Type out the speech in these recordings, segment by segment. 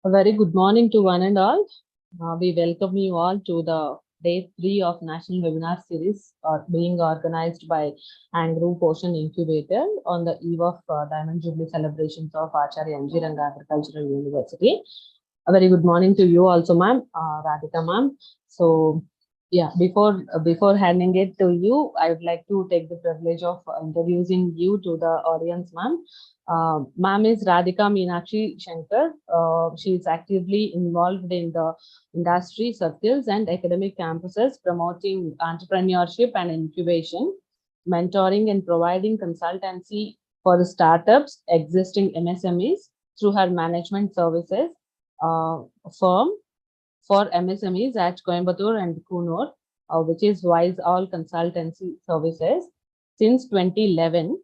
A very good morning to one and all. We welcome you all to the day 3 of National Webinar Series being organized by ANGRAU POSHAN Incubator on the eve of Diamond Jubilee Celebrations of Acharya Engineering Agricultural University. A very good morning to you also, ma'am, Radhika ma'am. So, yeah, before handing it to you, I would like to take the privilege of introducing you to the audience, ma'am. Ma'am is Radhika Meenakshi Shankar. She is actively involved in the industry circles and academic campuses, promoting entrepreneurship and incubation, mentoring and providing consultancy for the startups, existing MSMEs through her management services firm for MSMEs at Coimbatore and Kunur, which is Wise All Consultancy Services since 2011.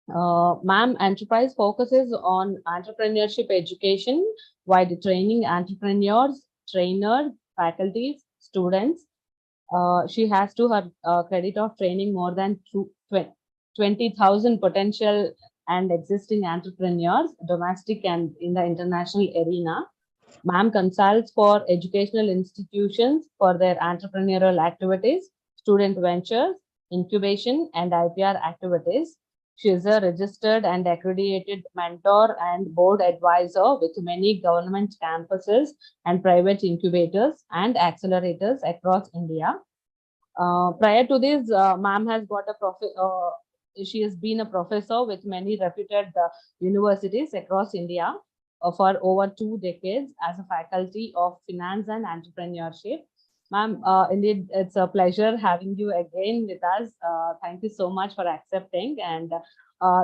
Ma'am, Enterprise focuses on entrepreneurship education while training entrepreneurs, trainers, faculties, students. She has to her credit of training more than 20,000 potential and existing entrepreneurs, domestic and in the international arena. Ma'am consults for educational institutions for their entrepreneurial activities, student ventures, incubation, and IPR activities. She is a registered and accredited mentor and board advisor with many government campuses and private incubators and accelerators across India. Prior to this, ma'am has got she has been a professor with many reputed universities across India for over 2 decades as a faculty of finance and entrepreneurship. Ma'am, indeed, it's a pleasure having you again with us. Thank you so much for accepting. And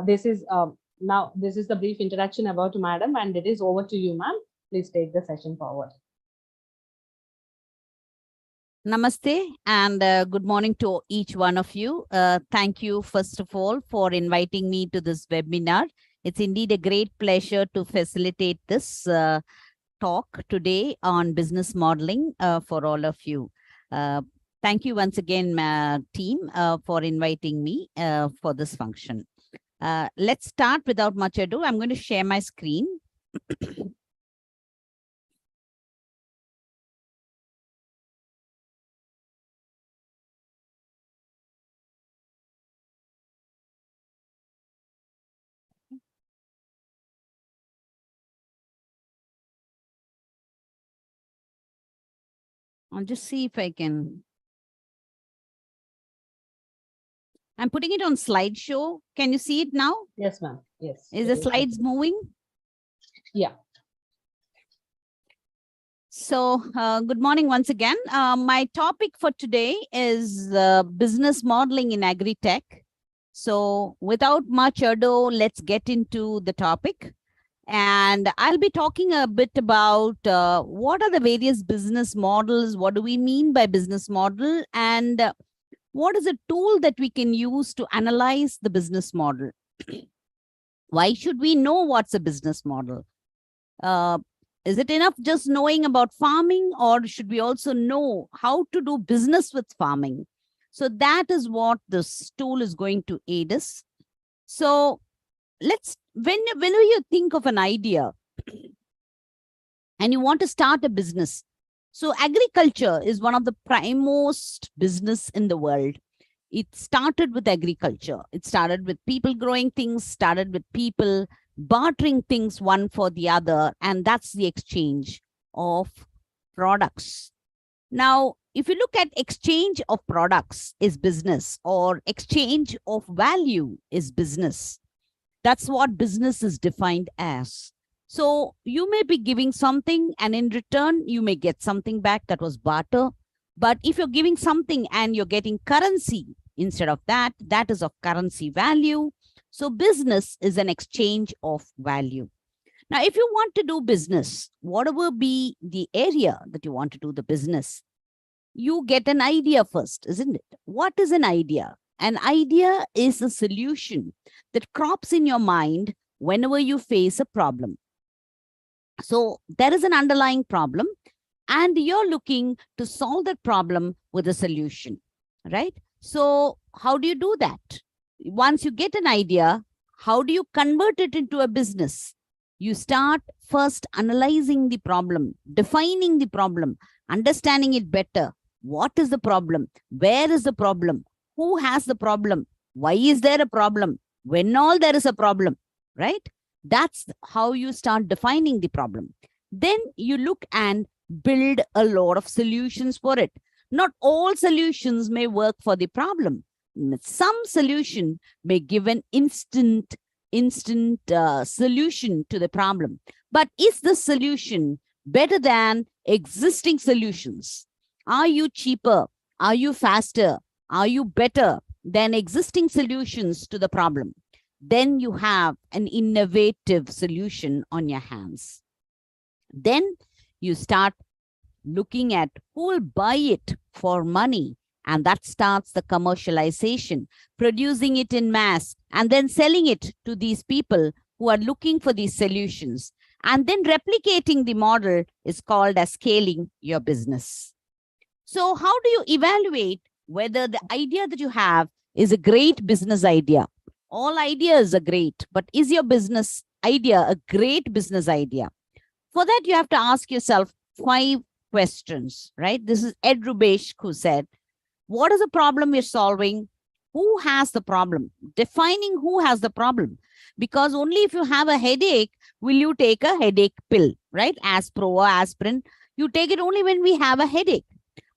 this is the brief introduction about Madam, and it is over to you, ma'am. Please take the session forward. Namaste and good morning to each one of you. Thank you, first of all, for inviting me to this webinar. It's indeed a great pleasure to facilitate this talk today on business modeling for all of you. Thank you once again, team, for inviting me for this function. Let's start without much ado. I'm going to share my screen. I'll just see if I can. I'm putting it on slideshow. Can you see it now? Yes, ma'am. Yes. Is the slides moving? Yeah. So good morning once again. My topic for today is business modeling in agri-tech. So without much ado, let's get into the topic. And I'll be talking a bit about what are the various business models, what do we mean by business model, and what is a tool that we can use to analyze the business model. Why should we know what's a business model? Is it enough just knowing about farming, or should we also know how to do business with farming? So that is what this tool is going to aid us. So whenever you think of an idea and you want to start a business, so agriculture is one of the primemost business in the world. It started with agriculture. It started with people growing things, started with people bartering things one for the other, and that's the exchange of products. Now, if you look at exchange of products is business, or exchange of value is business. That's what business is defined as. So you may be giving something and in return, you may get something back. That was barter. But if you're giving something and you're getting currency instead of that, that is of currency value. So business is an exchange of value. Now, if you want to do business, whatever be the area that you want to do the business, you get an idea first, isn't it? What is an idea? An idea is a solution that crops in your mind whenever you face a problem. So there is an underlying problem and you're looking to solve that problem with a solution, right? So how do you do that? Once you get an idea, how do you convert it into a business? You start first analyzing the problem, defining the problem, understanding it better. What is the problem? Where is the problem? Who has the problem? Why is there a problem? When all there is a problem, right? That's how you start defining the problem. Then you look and build a lot of solutions for it. Not all solutions may work for the problem. Some solution may give an instant solution to the problem. But is the solution better than existing solutions? Are you cheaper? Are you faster? Are you better than existing solutions to the problem? Then you have an innovative solution on your hands. Then you start looking at who will buy it for money. And that starts the commercialization, producing it in mass, and then selling it to these people who are looking for these solutions. And then replicating the model is called as scaling your business. So how do you evaluate whether the idea that you have is a great business idea? All ideas are great, but is your business idea a great business idea? For that, you have to ask yourself 5 questions, right? This is Ed Rubesh who said, what is the problem you're solving? Who has the problem? Defining who has the problem. Because only if you have a headache, will you take a headache pill, right? Aspro or aspirin. You take it only when we have a headache.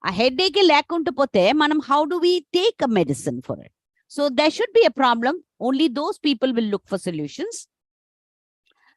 A headache lekunte pote, manam, how do we take a medicine for it? So there should be a problem. Only those people will look for solutions.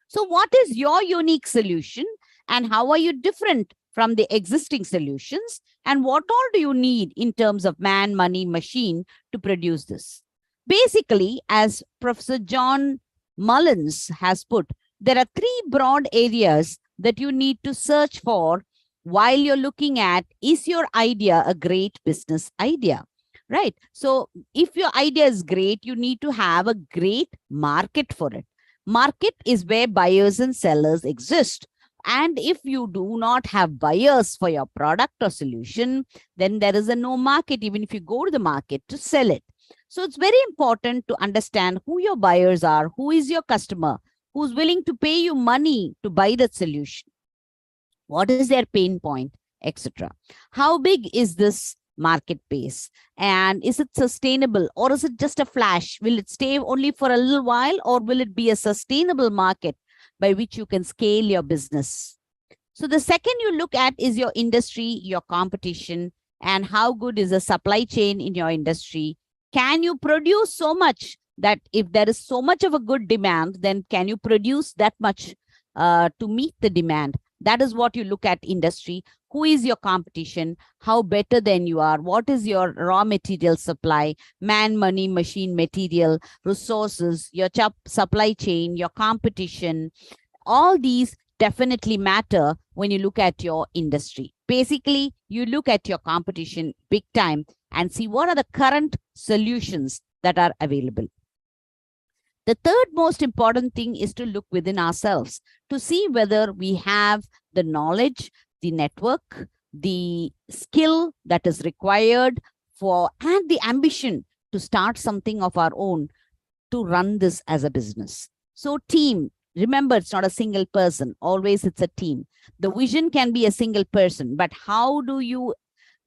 So what is your unique solution and how are you different from the existing solutions? And what all do you need in terms of man, money, machine to produce this? Basically, as Professor John Mullins has put, there are 3 broad areas that you need to search for while you're looking at, is your idea a great business idea? Right? So if your idea is great, you need to have a great market for it. Market is where buyers and sellers exist. And if you do not have buyers for your product or solution, then there is a no market, even if you go to the market to sell it. So it's very important to understand who your buyers are, who is your customer, who's willing to pay you money to buy that solution. What is their pain point, etc. How big is this market base? And is it sustainable or is it just a flash? Will it stay only for a little while or will it be a sustainable market by which you can scale your business? So the second you look at is your industry, your competition, and how good is the supply chain in your industry. Can you produce so much that if there is so much of a good demand, then can you produce that much to meet the demand? That is what you look at industry. Who is your competition? How better than you are? What is your raw material supply? Man, money, machine, material, resources, your supply chain, your competition. All these definitely matter when you look at your industry. Basically, you look at your competition big time and see what are the current solutions that are available. The third most important thing is to look within ourselves to see whether we have the knowledge, the network, the skill that is required for, and the ambition to start something of our own to run this as a business. So team, remember, it's not a single person. Always it's a team. The vision can be a single person, but how do you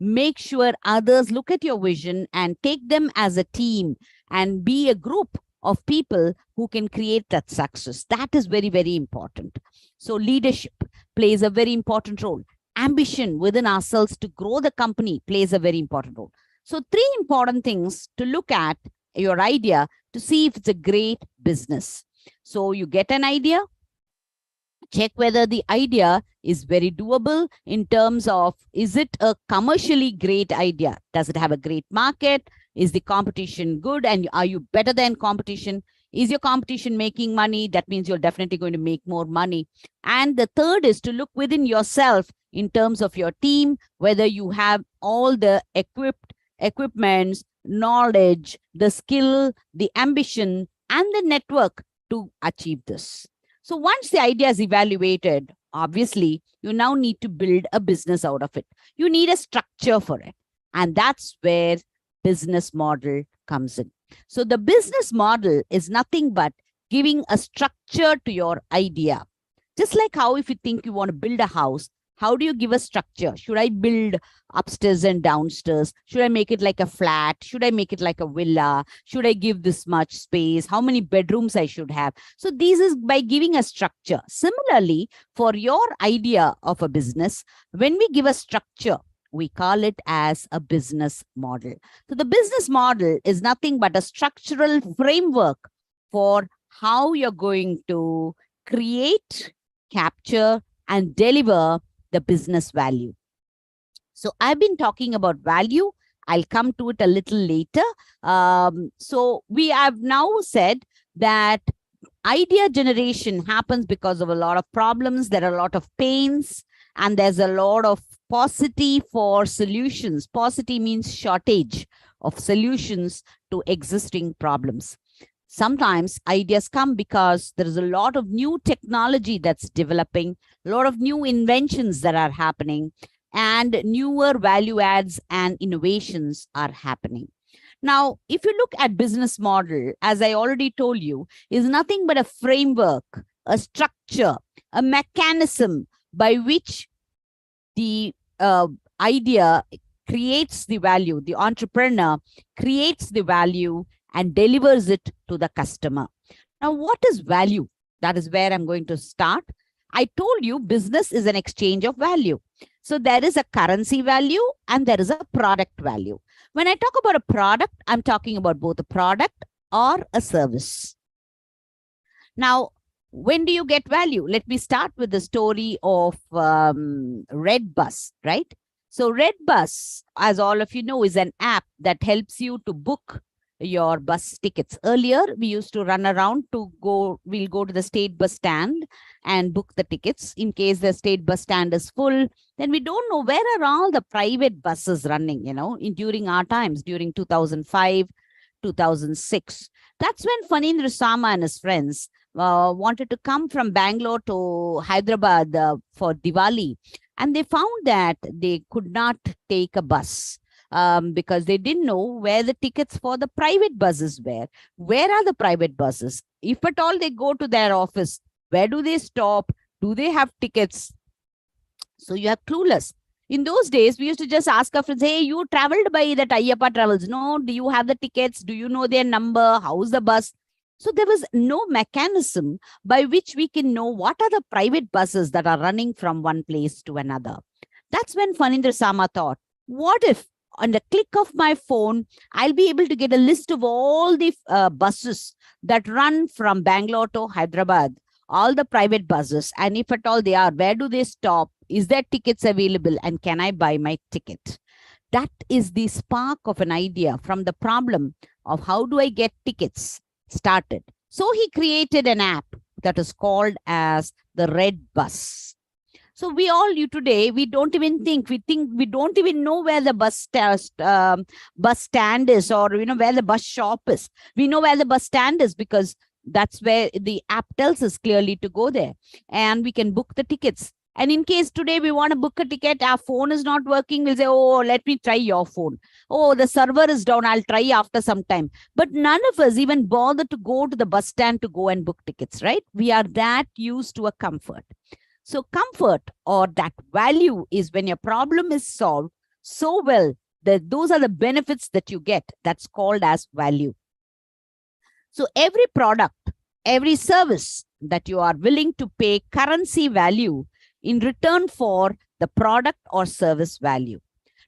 make sure others look at your vision and take them as a team and be a group of people who can create that success? That is very, very important. So leadership plays a very important role. Ambition within ourselves to grow the company plays a very important role. So 3 important things to look at your idea to see if it's a great business. So you get an idea, check whether the idea is very doable in terms of, is it a commercially great idea? Does it have a great market? Is the competition good? And are you better than competition? Is your competition making money? That means you're definitely going to make more money. And the third is to look within yourself in terms of your team, whether you have all the equipments, knowledge, the skill, the ambition, and the network to achieve this. So once the idea is evaluated, obviously, you now need to build a business out of it. You need a structure for it. And that's where business model comes in. So the business model is nothing but giving a structure to your idea. Just like how if you think you want to build a house, how do you give a structure? Should I build upstairs and downstairs? Should I make it like a flat? Should I make it like a villa? Should I give this much space? How many bedrooms I should have? So this is by giving a structure. Similarly, for your idea of a business, when we give a structure, we call it as a business model. So the business model is nothing but a structural framework for how you're going to create, capture, and deliver the business value. So I've been talking about value. I'll come to it a little later. So we have now said that idea generation happens because of a lot of problems. There are a lot of pains, and there's a lot of paucity for solutions. Paucity means shortage of solutions to existing problems. Sometimes ideas come because there is a lot of new technology that's developing, a lot of new inventions that are happening, and newer value adds and innovations are happening. Now, if you look at business model, as I already told you, is nothing but a framework, a structure, a mechanism by which the idea creates the value, the entrepreneur creates the value and delivers it to the customer. Now, what is value? That is where I'm going to start. I told you business is an exchange of value. So there is a currency value and there is a product value. When I talk about a product, I'm talking about both a product or a service. Now, when do you get value? Let me start with the story of Red Bus, right? So Red Bus, as all of you know, is an app that helps you to book your bus tickets. Earlier, we used to run around we'll go to the state bus stand and book the tickets. In case the state bus stand is full, then we don't know where are all the private buses running, during our times, during 2005, 2006. That's when Fanindra Sama and his friends wanted to come from Bangalore to Hyderabad for Diwali. And they found that they could not take a bus. Because they didn't know where the tickets for the private buses were. Where are the private buses? If at all they go to their office, where do they stop? Do they have tickets? So you are clueless. In those days, we used to just ask our friends, hey, you traveled by that Ayyappa Travels. No, do you have the tickets? Do you know their number? How's the bus? So there was no mechanism by which we can know what are the private buses that are running from one place to another. That's when Fanindra Sama thought, what if on the click of my phone, I'll be able to get a list of all the buses that run from Bangalore to Hyderabad, all the private buses. And if at all they are, where do they stop? Is there tickets available? And can I buy my ticket? That is the spark of an idea from the problem of how do I get tickets started. So he created an app that is called as the Red Bus. So today, we don't even think, we don't even know where the bus stand is, or, where the bus shop is. We know where the bus stand is because that's where the app tells us clearly to go there, and we can book the tickets. And in case today we want to book a ticket, our phone is not working, we'll say, oh, let me try your phone. Oh, the server is down, I'll try after some time. But none of us even bother to go to the bus stand to go and book tickets, right? We are that used to a comfort. So comfort or that value is when your problem is solved so well that those are the benefits that you get. That's called as value. So every product, every service that you are willing to pay currency value in return for the product or service value.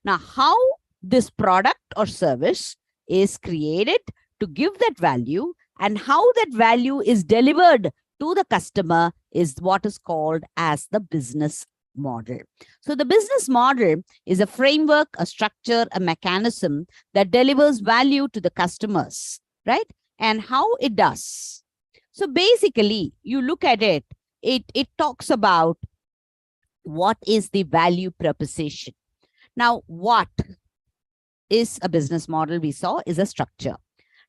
Now, how this product or service is created to give that value and how that value is delivered to the customer is what is called as the business model. So the business model is a framework, a structure, a mechanism that delivers value to the customers, right? And how it does. So basically, you look at it, it talks about what is the value proposition. Now, what is a business model we saw is a structure.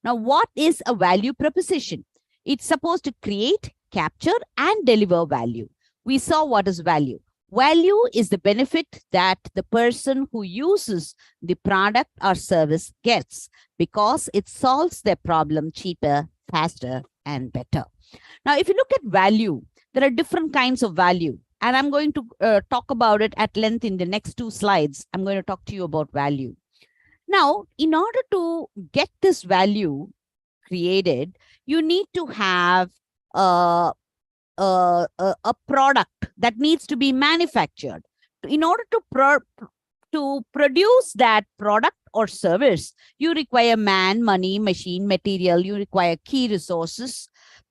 Now, what is a value proposition? It's supposed to create, capture, and deliver value. We saw what is value. Value is the benefit that the person who uses the product or service gets because it solves their problem cheaper, faster, and better. Now, if you look at value, there are different kinds of value. And I'm going to talk about it at length in the next 2 slides. I'm going to talk to you about value. Now, in order to get this value created, you need to have a, a product that needs to be manufactured. In order to produce that product or service, you require man, money, machine, material, you require key resources.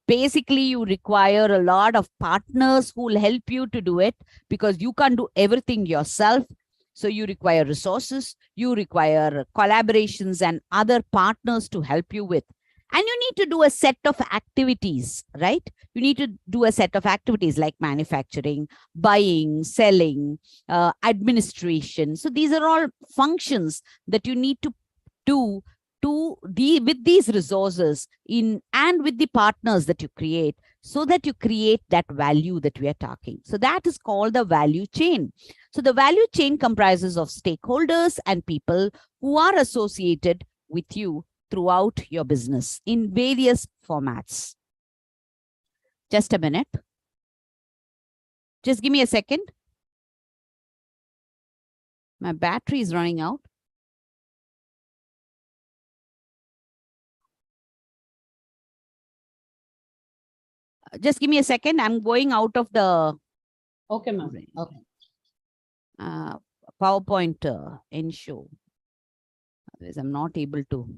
Basically, you require a lot of partners who will help you to do it because you can't do everything yourself. So you require resources, you require collaborations and other partners to help you with. And you need to do a set of activities, right? You need to do a set of activities like manufacturing, buying, selling, administration. So these are all functions that you need to do with these resources and with the partners that you create, so that you create that value that we are talking. So that is called the value chain. So the value chain comprises of stakeholders and people who are associated with you throughout your business in various formats. Just a minute. Just give me a second. My battery is running out. Just give me a second. I'm going out of the Okay, ma'am. Okay. PowerPoint in show. Otherwise, I'm not able to.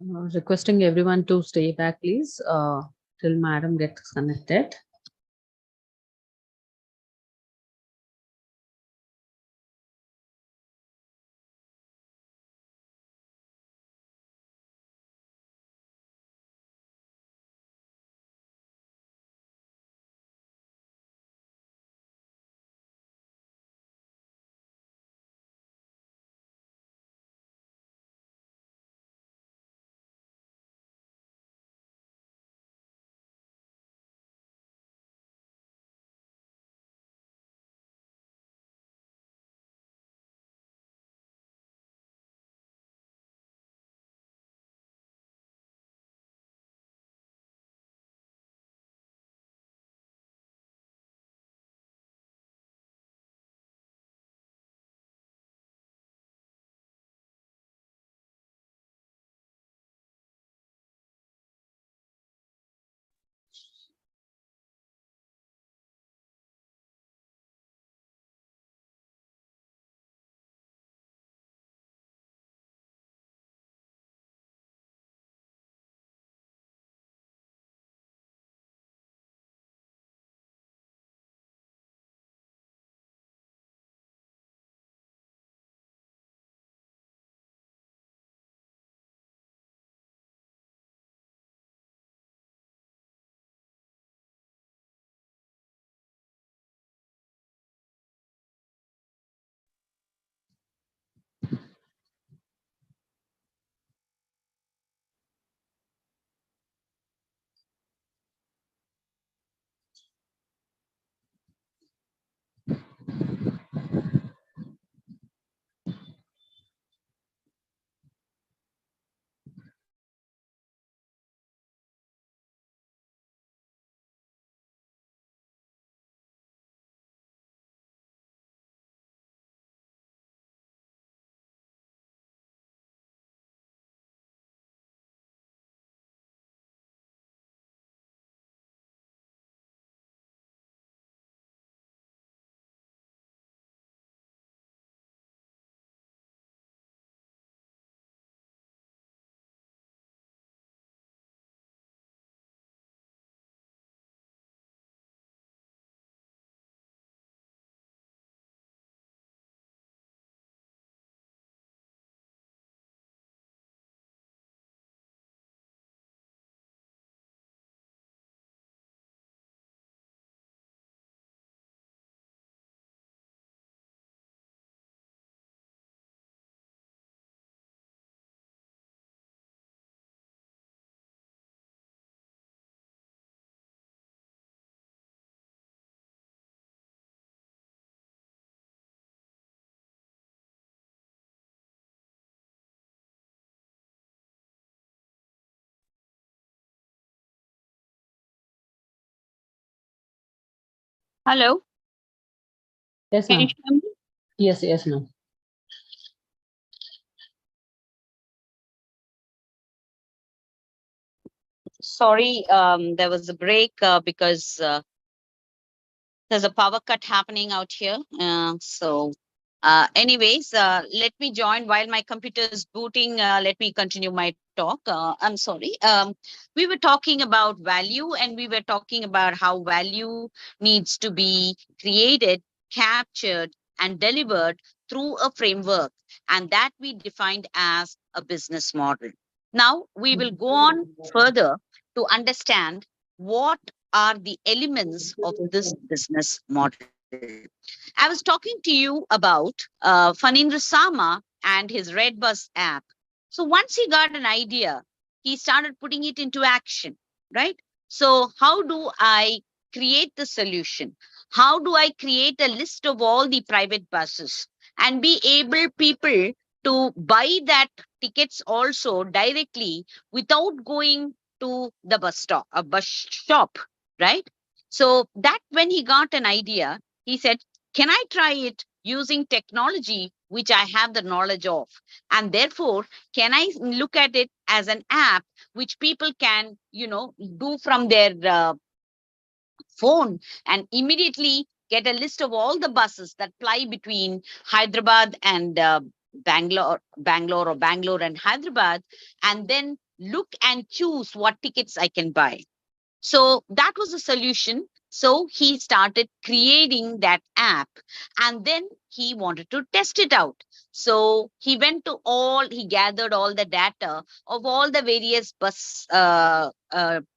Requesting everyone to stay back, please, till madam gets connected. Hello, Yes, can you ma'am. hear me? Yes, yes, ma'am. Sorry, there was a break because there's a power cut happening out here. Anyways, let me join while my computer is booting. Let me continue my talk. I'm sorry. We were talking about value, and we were talking about how value needs to be created, captured, and delivered through a framework, and that we defined as a business model. Now, we will go on further to understand what are the elements of this business model. I was talking to you about Fanindra Sama and his Red Bus app. So once he got an idea, he started putting it into action, right? So how do I create the solution? How do I create a list of all the private buses and be able people to buy that tickets also directly without going to the bus stop, a bus shop, right? So that when he got an idea, he said, can I try it using technology which I have the knowledge of? And therefore, can I look at it as an app which people can, do from their phone and immediately get a list of all the buses that ply between Hyderabad and Bangalore and Hyderabad, and then look and choose what tickets I can buy. So that was the solution. So he started creating that app, and then he wanted to test it out. So he gathered all the data of all the various bus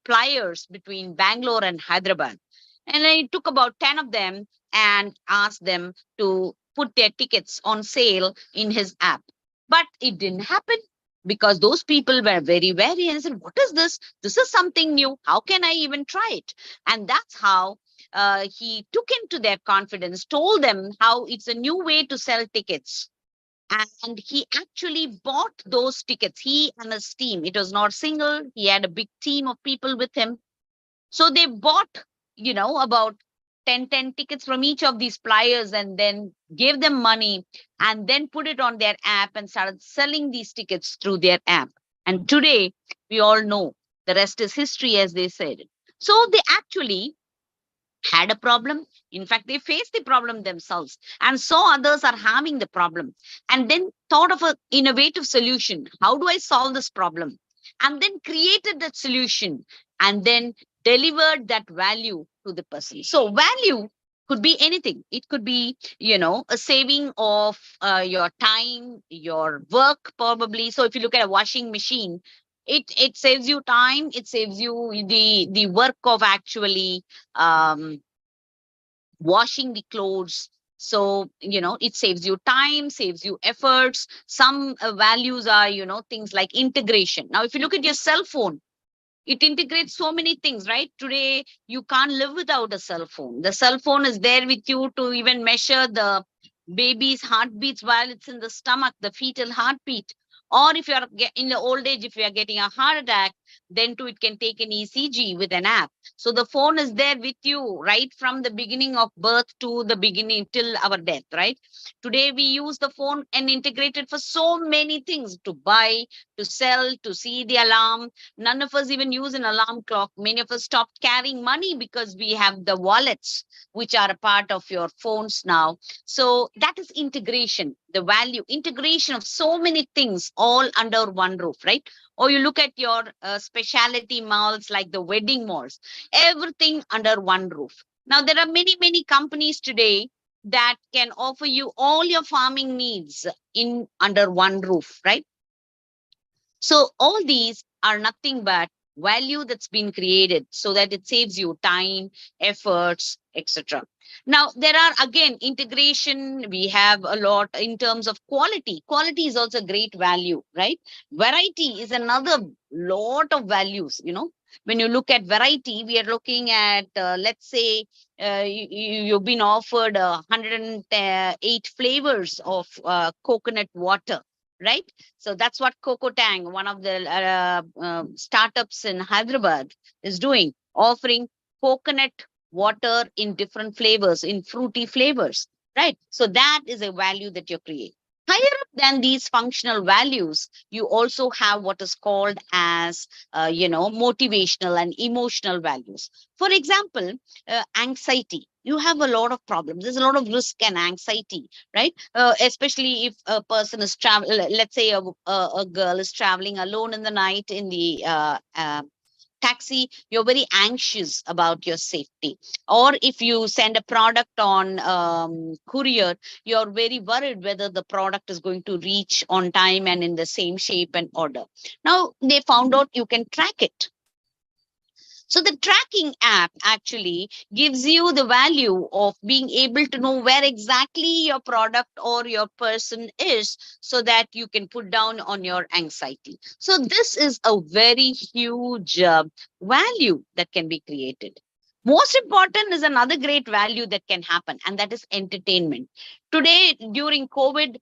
pliers between Bangalore and Hyderabad. And I took about 10 of them and asked them to put their tickets on sale in his app. But it didn't happen because those people were very wary and said, what is this? This is something new. How can I even try it? And that's how he took into their confidence, told them how it's a new way to sell tickets. And he actually bought those tickets, he and his team. It was not single, he had a big team of people with him. So they bought, about 10 tickets from each of these pliers and then gave them money and then put it on their app and started selling these tickets through their app. And today, we all know the rest is history, as they said. So they actually had a problem. In fact, they faced the problem themselves and saw others are having the problem and then thought of an innovative solution. How do I solve this problem? And then created that solution and then delivered that value to the person. So value could be anything. It could be, a saving of your time, your work, probably. So if you look at a washing machine, it saves you time. It saves you the work of actually um, washing the clothes. So it saves you time, saves you efforts. Some values are things like integration. Now if you look at your cell phone, it integrates so many things, right? Today you can't live without a cell phone. The cell phone is there with you to even measure the baby's heartbeats while it's in the stomach, the fetal heartbeat. Or if you're in the old age, if you are getting a heart attack, then too it can take an ECG with an app. So the phone is there with you right from the beginning of birth to the beginning till our death, right? Today we use the phone and integrate it for so many things, to buy, to sell, to see the alarm. None of us even use an alarm clock. Many of us stopped carrying money because we have the wallets, which are a part of your phones now. So that is integration, the value, integration of so many things all under one roof, right? Or you look at your specialty malls like the wedding malls, everything under one roof. Now, there are many, many companies today that can offer you all your farming needs in under one roof, right? So all these are nothing but value that's been created so that it saves you time, efforts, etc. Now, there are again integration. We have a lot in terms of quality. Quality is also great value, right? Variety is another lot of values, When you look at variety, we are looking at, let's say, you've been offered 108 flavors of coconut water, right? So that's what Coco Tang, one of the startups in Hyderabad, is doing, offering coconut water in different flavors, in fruity flavors, right? So that is a value that you create. Higher up than these functional values, you also have what is called as, motivational and emotional values. For example, anxiety. You have a lot of problems. There's a lot of risk and anxiety, right? Especially if a person is traveling, let's say a girl is traveling alone in the night in the taxi, you're very anxious about your safety. Or if you send a product on courier, you're very worried whether the product is going to reach on time and in the same shape and order. Now they found out you can track it. So the tracking app actually gives you the value of being able to know where exactly your product or your person is, so that you can put down on your anxiety. So this is a very huge value that can be created. Most important is another great value that can happen, and that is entertainment. Today, during COVID,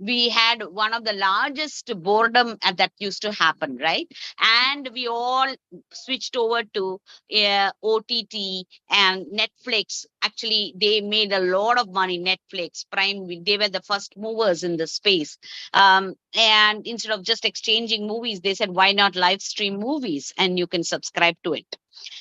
we had one of the largest boredom that used to happen, right? And we all switched over to OTT and Netflix. Actually, they made a lot of money. Netflix, Prime, they were the first movers in the space. And instead of just exchanging movies, they said, why not live stream movies? And you can subscribe to it.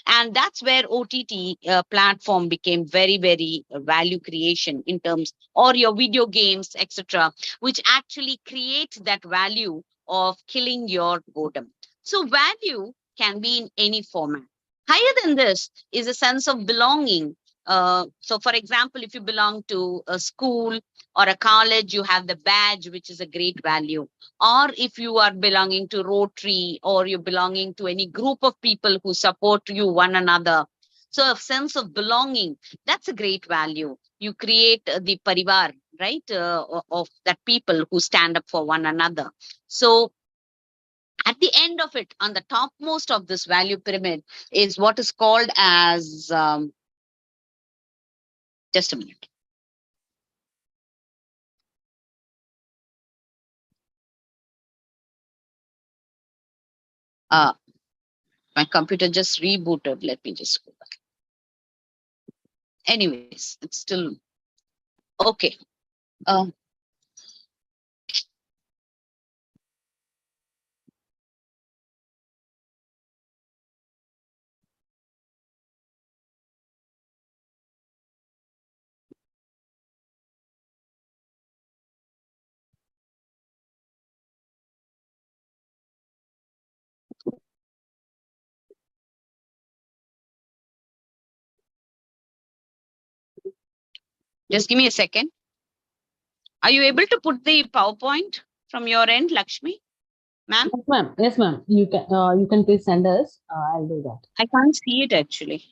And that's where OTT platform became very, very value creation in terms, or your video games, etc., which actually create that value of killing your boredom. So value can be in any format. Higher than this is a sense of belonging. So for example, if you belong to a school or a college, you have the badge, which is a great value. Or if you are belonging to Rotary, or you're belonging to any group of people who support you, one another. So a sense of belonging, that's a great value. You create the parivar, right, of that people who stand up for one another. So at the end of it, on the topmost of this value pyramid, is what is called as, just a minute. My computer just rebooted. Let me just go back. Anyways, it's still okay. Just give me a second. Are you able to put the PowerPoint from your end, Lakshmi? Ma'am? Yes, ma'am. Yes, ma'am. You can please send us. I'll do that. I can't see it actually.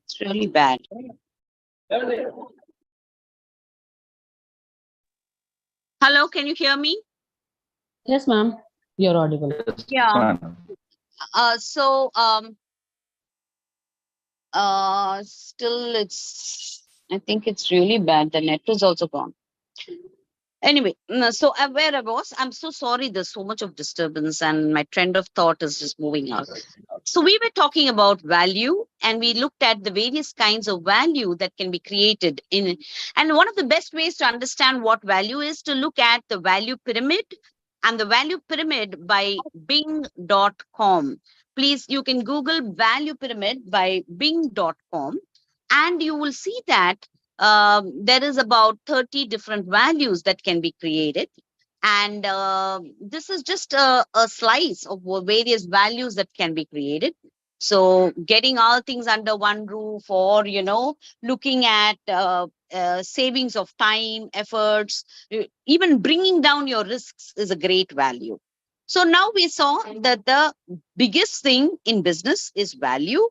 It's really bad. Hello, can you hear me? Yes, ma'am. You're audible. Yeah. So still I think it's really bad. The net is also gone. Anyway, so where I was, I'm so sorry. There's so much of disturbance, and my trend of thought is just moving out. So we were talking about value, and we looked at the various kinds of value that can be created in. And one of the best ways to understand what value is to look at the value pyramid, and the value pyramid by Bing.com. Please, you can Google value pyramid by Bing.com, and you will see that there is about 30 different values that can be created. And this is just a slice of various values that can be created. So getting all things under one roof, or, looking at savings of time, efforts, even bringing down your risks is a great value. So now we saw that the biggest thing in business is value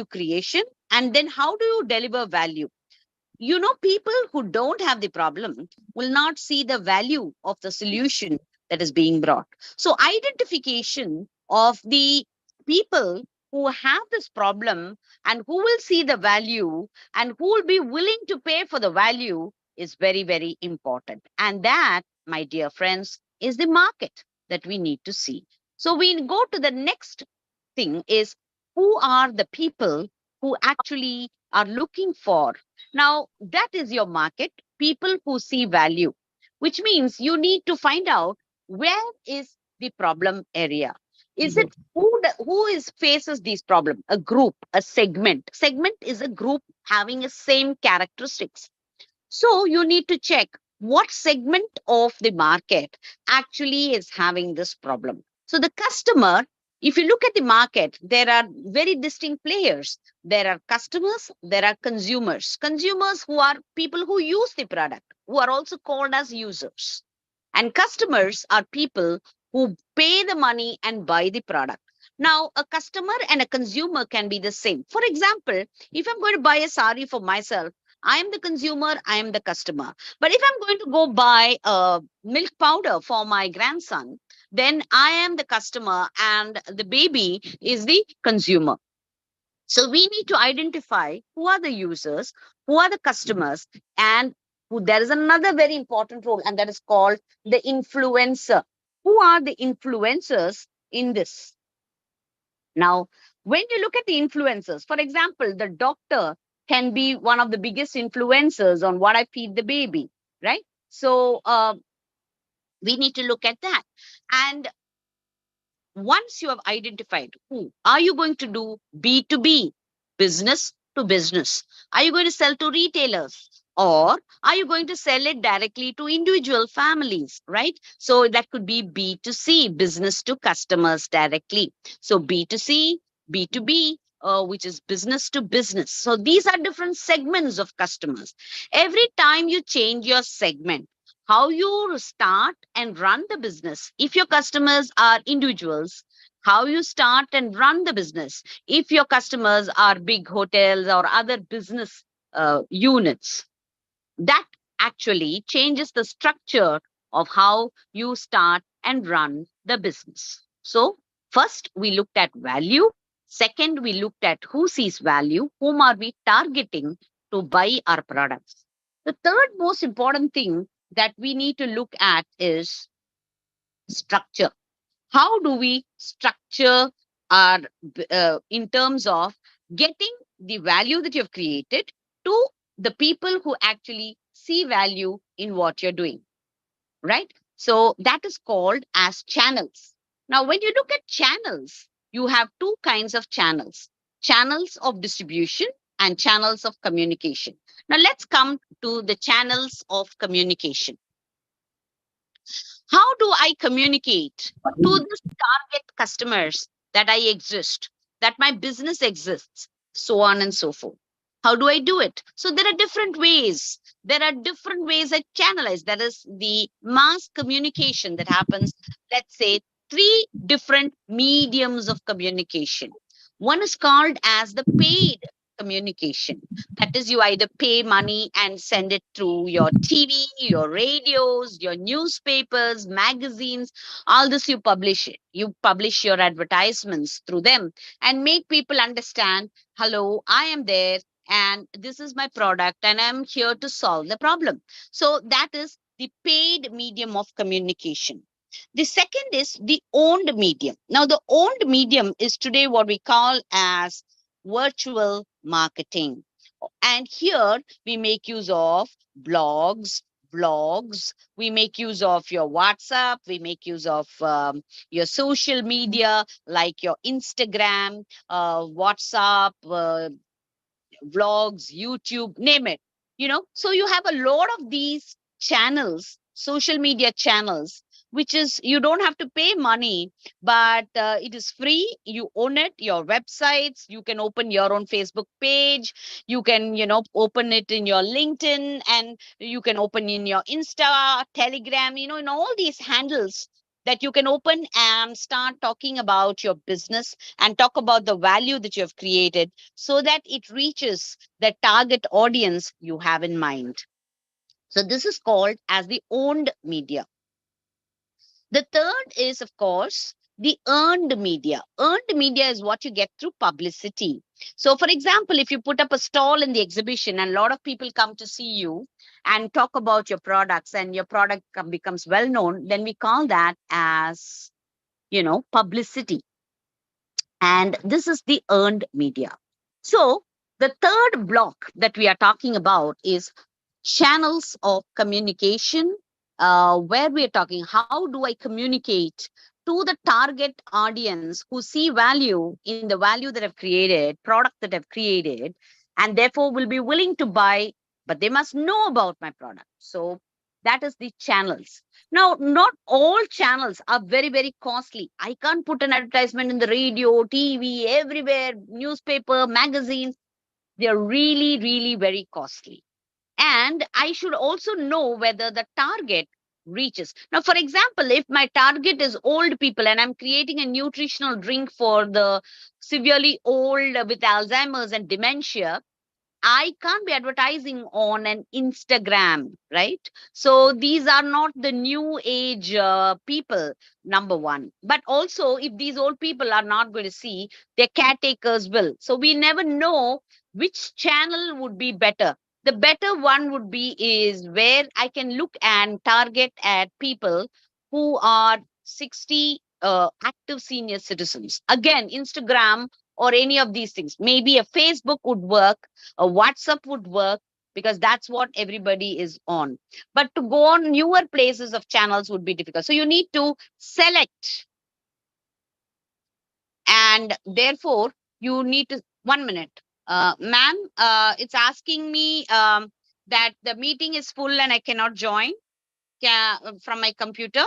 creation, And then how do you deliver value? People who don't have the problem will not see the value of the solution that is being brought. So identification of the people who have this problem and who will see the value and who will be willing to pay for the value is very, very important. And that, my dear friends, is the market that we need to see. So we go to the next thing is, who are the people who actually are looking for. Now, that is your market, people who see value, which means you need to find out where is the problem area. Is it who is faces these problem? A group, a segment. Segment is a group having the same characteristics. So you need to check what segment of the market actually is having this problem. So the customer, if you look at the market, there are very distinct players. There are customers, there are consumers. Consumers who are people who use the product, who are also called as users. And customers are people who pay the money and buy the product. Now, a customer and a consumer can be the same. For example, if I'm going to buy a sari for myself, I am the consumer, I am the customer. But if I'm going to go buy a milk powder for my grandson, then I am the customer and the baby is the consumer. So we need to identify who are the users, who are the customers, and there is another very important role, and that is called the influencer. Who are the influencers in this? Now, when you look at the influencers, for example, the doctor can be one of the biggest influencers on what I feed the baby, right? So we need to look at that. And once you have identified who, are you going to do B2B, business to business? Are you going to sell to retailers? Or are you going to sell it directly to individual families, right? So that could be B2C, business to customers directly. So B2C, B2B, which is business to business. So these are different segments of customers. Every time you change your segment, how you start and run the business. If your customers are individuals, how you start and run the business. If your customers are big hotels or other business units, that actually changes the structure of how you start and run the business. So first we looked at value. Second, we looked at who sees value, whom are we targeting to buy our products. The third most important thing that we need to look at is structure. How do we structure our in terms of getting the value that you've created to the people who actually see value in what you're doing, right? So that is called as channels. Now, when you look at channels, you have two kinds of channels: channels of distribution and channels of communication. Now, let's come to the channels of communication. How do I communicate to the target customers that I exist, that my business exists, so on and so forth? How do I do it? So there are different ways. There are different ways I channelize. That is the mass communication that happens, let's say, three different mediums of communication. One is called as the paid communication. That is, you either pay money and send it through your TV, your radios, your newspapers, magazines, all this you publish it. You publish your advertisements through them and make people understand, hello, I am there and this is my product and I'm here to solve the problem. So that is the paid medium of communication. The second is the owned medium. Now, the owned medium is today what we call as virtual marketing. And here we make use of blogs, vlogs, we make use of your WhatsApp, we make use of your social media like your Instagram, WhatsApp, vlogs, YouTube, name it. So you have a lot of these channels, social media channels, which is you don't have to pay money, but it is free. You own it, your websites, you can open your own Facebook page, you can, open it in your LinkedIn, and you can open in your Insta, Telegram, in all these handles. that you can open and start talking about your business and talk about the value that you have created so that it reaches the target audience you have in mind. So this is called as the owned media. The third is, of course, the earned media. Earned media is what you get through publicity. So, for example, if you put up a stall in the exhibition and a lot of people come to see you and talk about your products and your product becomes well known, then we call that as, publicity. And this is the earned media. So, the third block that we are talking about is channels of communication, where we are talking how do I communicate to the target audience who see value in the value that I've created, product that I've created, and therefore will be willing to buy, but they must know about my product. So that is the channels. Now, not all channels are very, very costly. I can't put an advertisement in the radio, TV, everywhere, newspaper, magazines. They're really, really very costly. And I should also know whether the target reaches. Now, for example, if my target is old people and I'm creating a nutritional drink for the severely old with Alzheimer's and dementia, I can't be advertising on an Instagram, right? So these are not the new age people, number one. But also, if these old people are not going to see, their caretakers will. So we never know which channel would be better. The better one would be is where I can look and target at people who are 60 active senior citizens. Again, Instagram or any of these things. Maybe a Facebook would work, a WhatsApp would work, because that's what everybody is on. But to go on newer places of channels would be difficult. So you need to select, and therefore you need to, 1 minute. Ma'am, it's asking me that the meeting is full and I cannot join from my computer.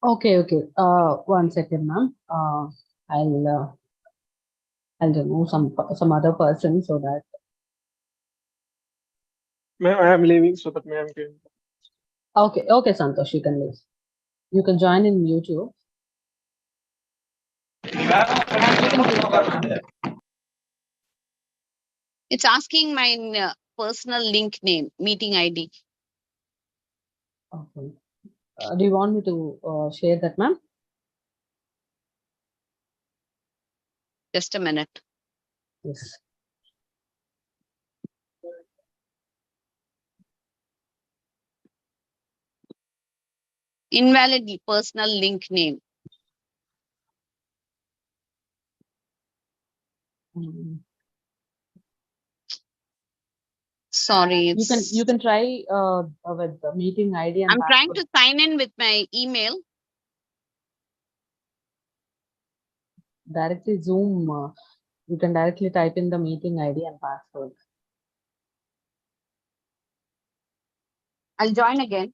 Okay, okay. 1 second, ma'am. I'll remove some other person so that. Ma'am, I am leaving so that ma'am can. Okay, okay, Santosh, you can leave. You can join in YouTube. It's asking my personal link name, meeting ID. Okay. Do you want me to share that, ma'am? Just a minute. Yes. Invalid personal link name. Mm. Sorry, You can try with the meeting ID and I'm trying password. to sign in with my email. Directly Zoom. You can directly type in the meeting ID and password. I'll join again.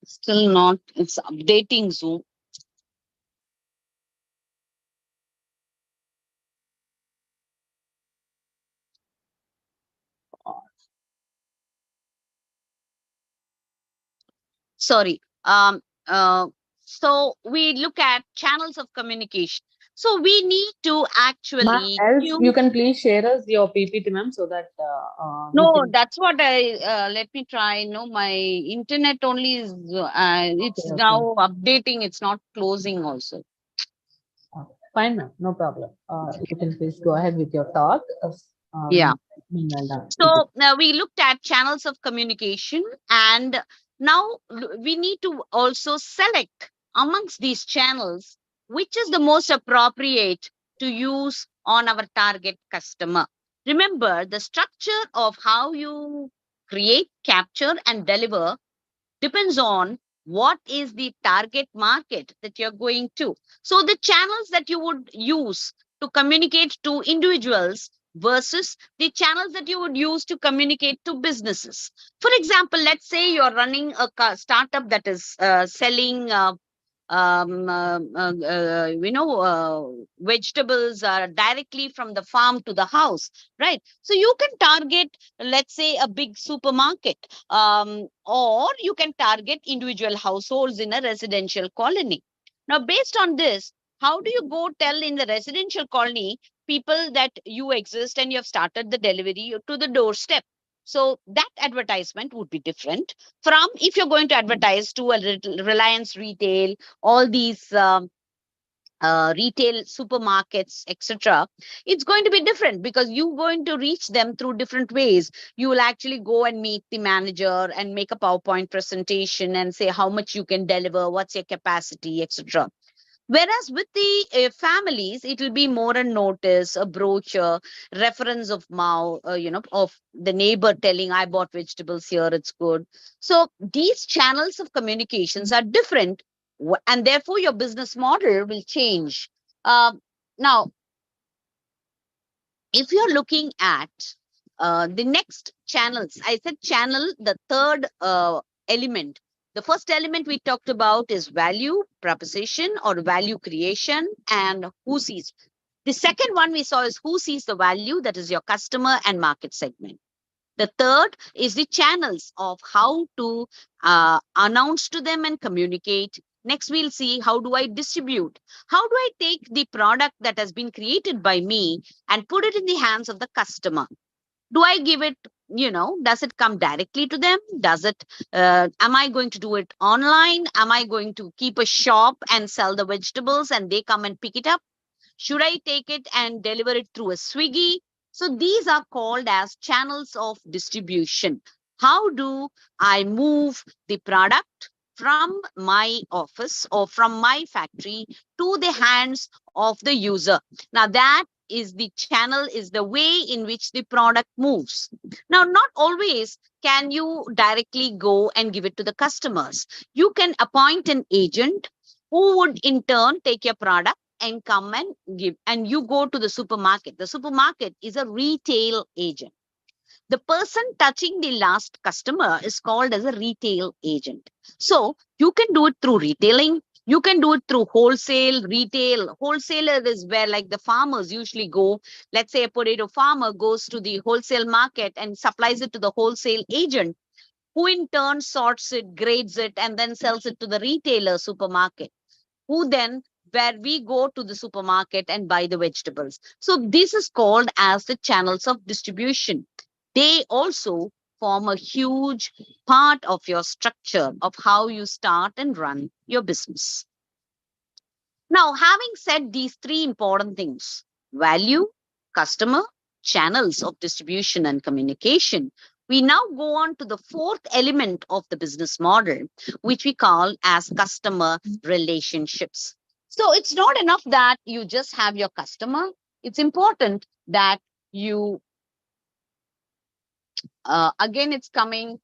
Still not. It's updating Zoom. Sorry. So we look at channels of communication. So we need to Ma'am, actually else use. you can please share us your PPT, ma'am, so that we No, can. that's what let me try. No, my internet only is, it's Okay. now updating. It's not closing also. Fine, ma'am. No problem. You can please go ahead with your talk. Yeah. Meanwhile, So we looked at channels of communication, and now we need to also select amongst these channels which is the most appropriate to use on our target customer. Remember, the structure of how you create, capture, and deliver depends on what is the target market that you're going to. So the channels that you would use to communicate to individuals versus the channels that you would use to communicate to businesses. For example, let's say you're running a startup that is selling vegetables are directly from the farm to the house, right? So you can target, let's say, a big supermarket, or you can target individual households in a residential colony. Now, based on this, how do you go tell in the residential colony people that you exist and you have started the delivery to the doorstep? So that advertisement would be different from if you're going to advertise to a Reliance Retail, all these retail supermarkets, etc. It's going to be different because you're going to reach them through different ways. You will actually go and meet the manager and make a PowerPoint presentation and say how much you can deliver, what's your capacity, etc. Whereas with the families, it will be more a notice, a brochure, reference of mouth, of the neighbor telling, I bought vegetables here, it's good. So these channels of communications are different, and therefore your business model will change. Now, if you're looking at the next channels, I said channel, the third element. The first element we talked about is value proposition or value creation and who sees. The second one we saw is who sees the value, that is your customer and market segment. The third is the channels of how to announce to them and communicate. Next, we'll see how do I distribute? How do I take the product that has been created by me and put it in the hands of the customer? Do I give it, does it come directly to them? Am I going to do it online? Am I going to keep a shop and sell the vegetables and they come and pick it up? Should I take it and deliver it through a Swiggy? So these are called as channels of distribution. How do I move the product from my office or from my factory to the hands of the user? Now that is the channel, is the way in which the product moves. Now, not always can you directly go and give it to the customers. You can appoint an agent who would in turn take your product and come and give, and you go to the supermarket. The supermarket is a retail agent. The person touching the last customer is called as a retail agent. So you can do it through retailing. You can do it through wholesale, retail. Wholesaler is where like the farmers usually go. Let's say a potato farmer goes to the wholesale market and supplies it to the wholesale agent, who in turn sorts it, grades it, and then sells it to the retailer supermarket, who then where we go to the supermarket and buy the vegetables. So this is called as the channels of distribution. They also form a huge part of your structure of how you start and run your business. Now, having said these three important things, value, customer, channels of distribution and communication, we now go on to the fourth element of the business model, which we call as customer relationships. So it's not enough that you just have your customer. It's important that you, again, it's coming,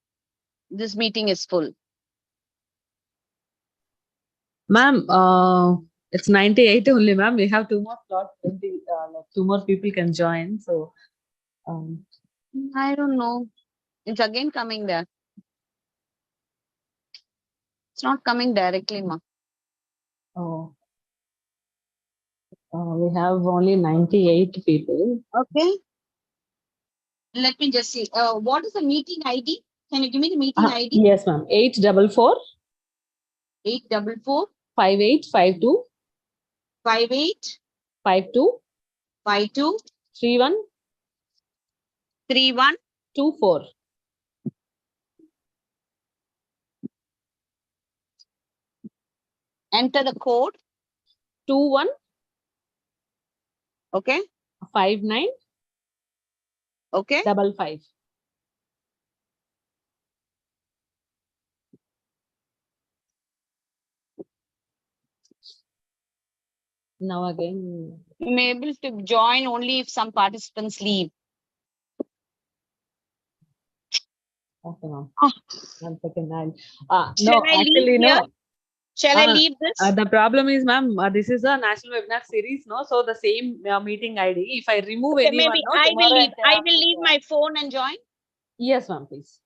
this meeting is full. Ma'am, it's 98 only, ma'am. We have two more slots. Like two more people can join. So, I don't know. It's again coming there. It's not coming directly, ma. oh, we have only 98 people. Okay. Let me just see. What is the meeting ID? Can you give me the meeting ID? Yes, ma'am. 844 844 5852 58 52 52 31 31 24. Enter the code. 21 Okay. 59 Okay. 55. Now again. You may be able to join only if some participants leave. Okay, ma'am. Oh. 1 second. No, Shall I leave actually, no. here? Shall I leave this? The problem is, ma'am, this is a national webinar series, no? So the same meeting ID. If I remove Okay, anyone, maybe no, I will tomorrow leave. and day I after, will leave my phone and join. Yes, ma'am, please.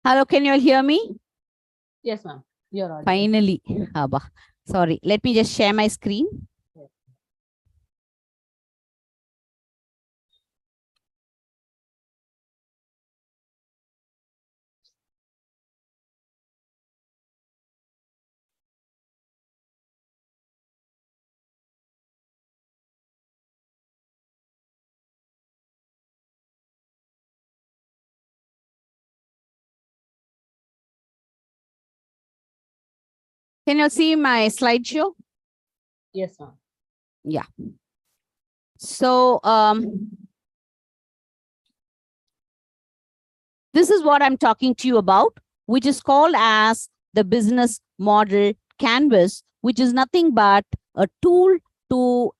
Hello, can you all hear me? Yes, ma'am. You're audible. Finally. Abba. Sorry, let me just share my screen. Yes. Can you see my slideshow? Yes, ma'am. Yeah. So this is what I'm talking to you about, which is called as the business model canvas, which is nothing but a tool to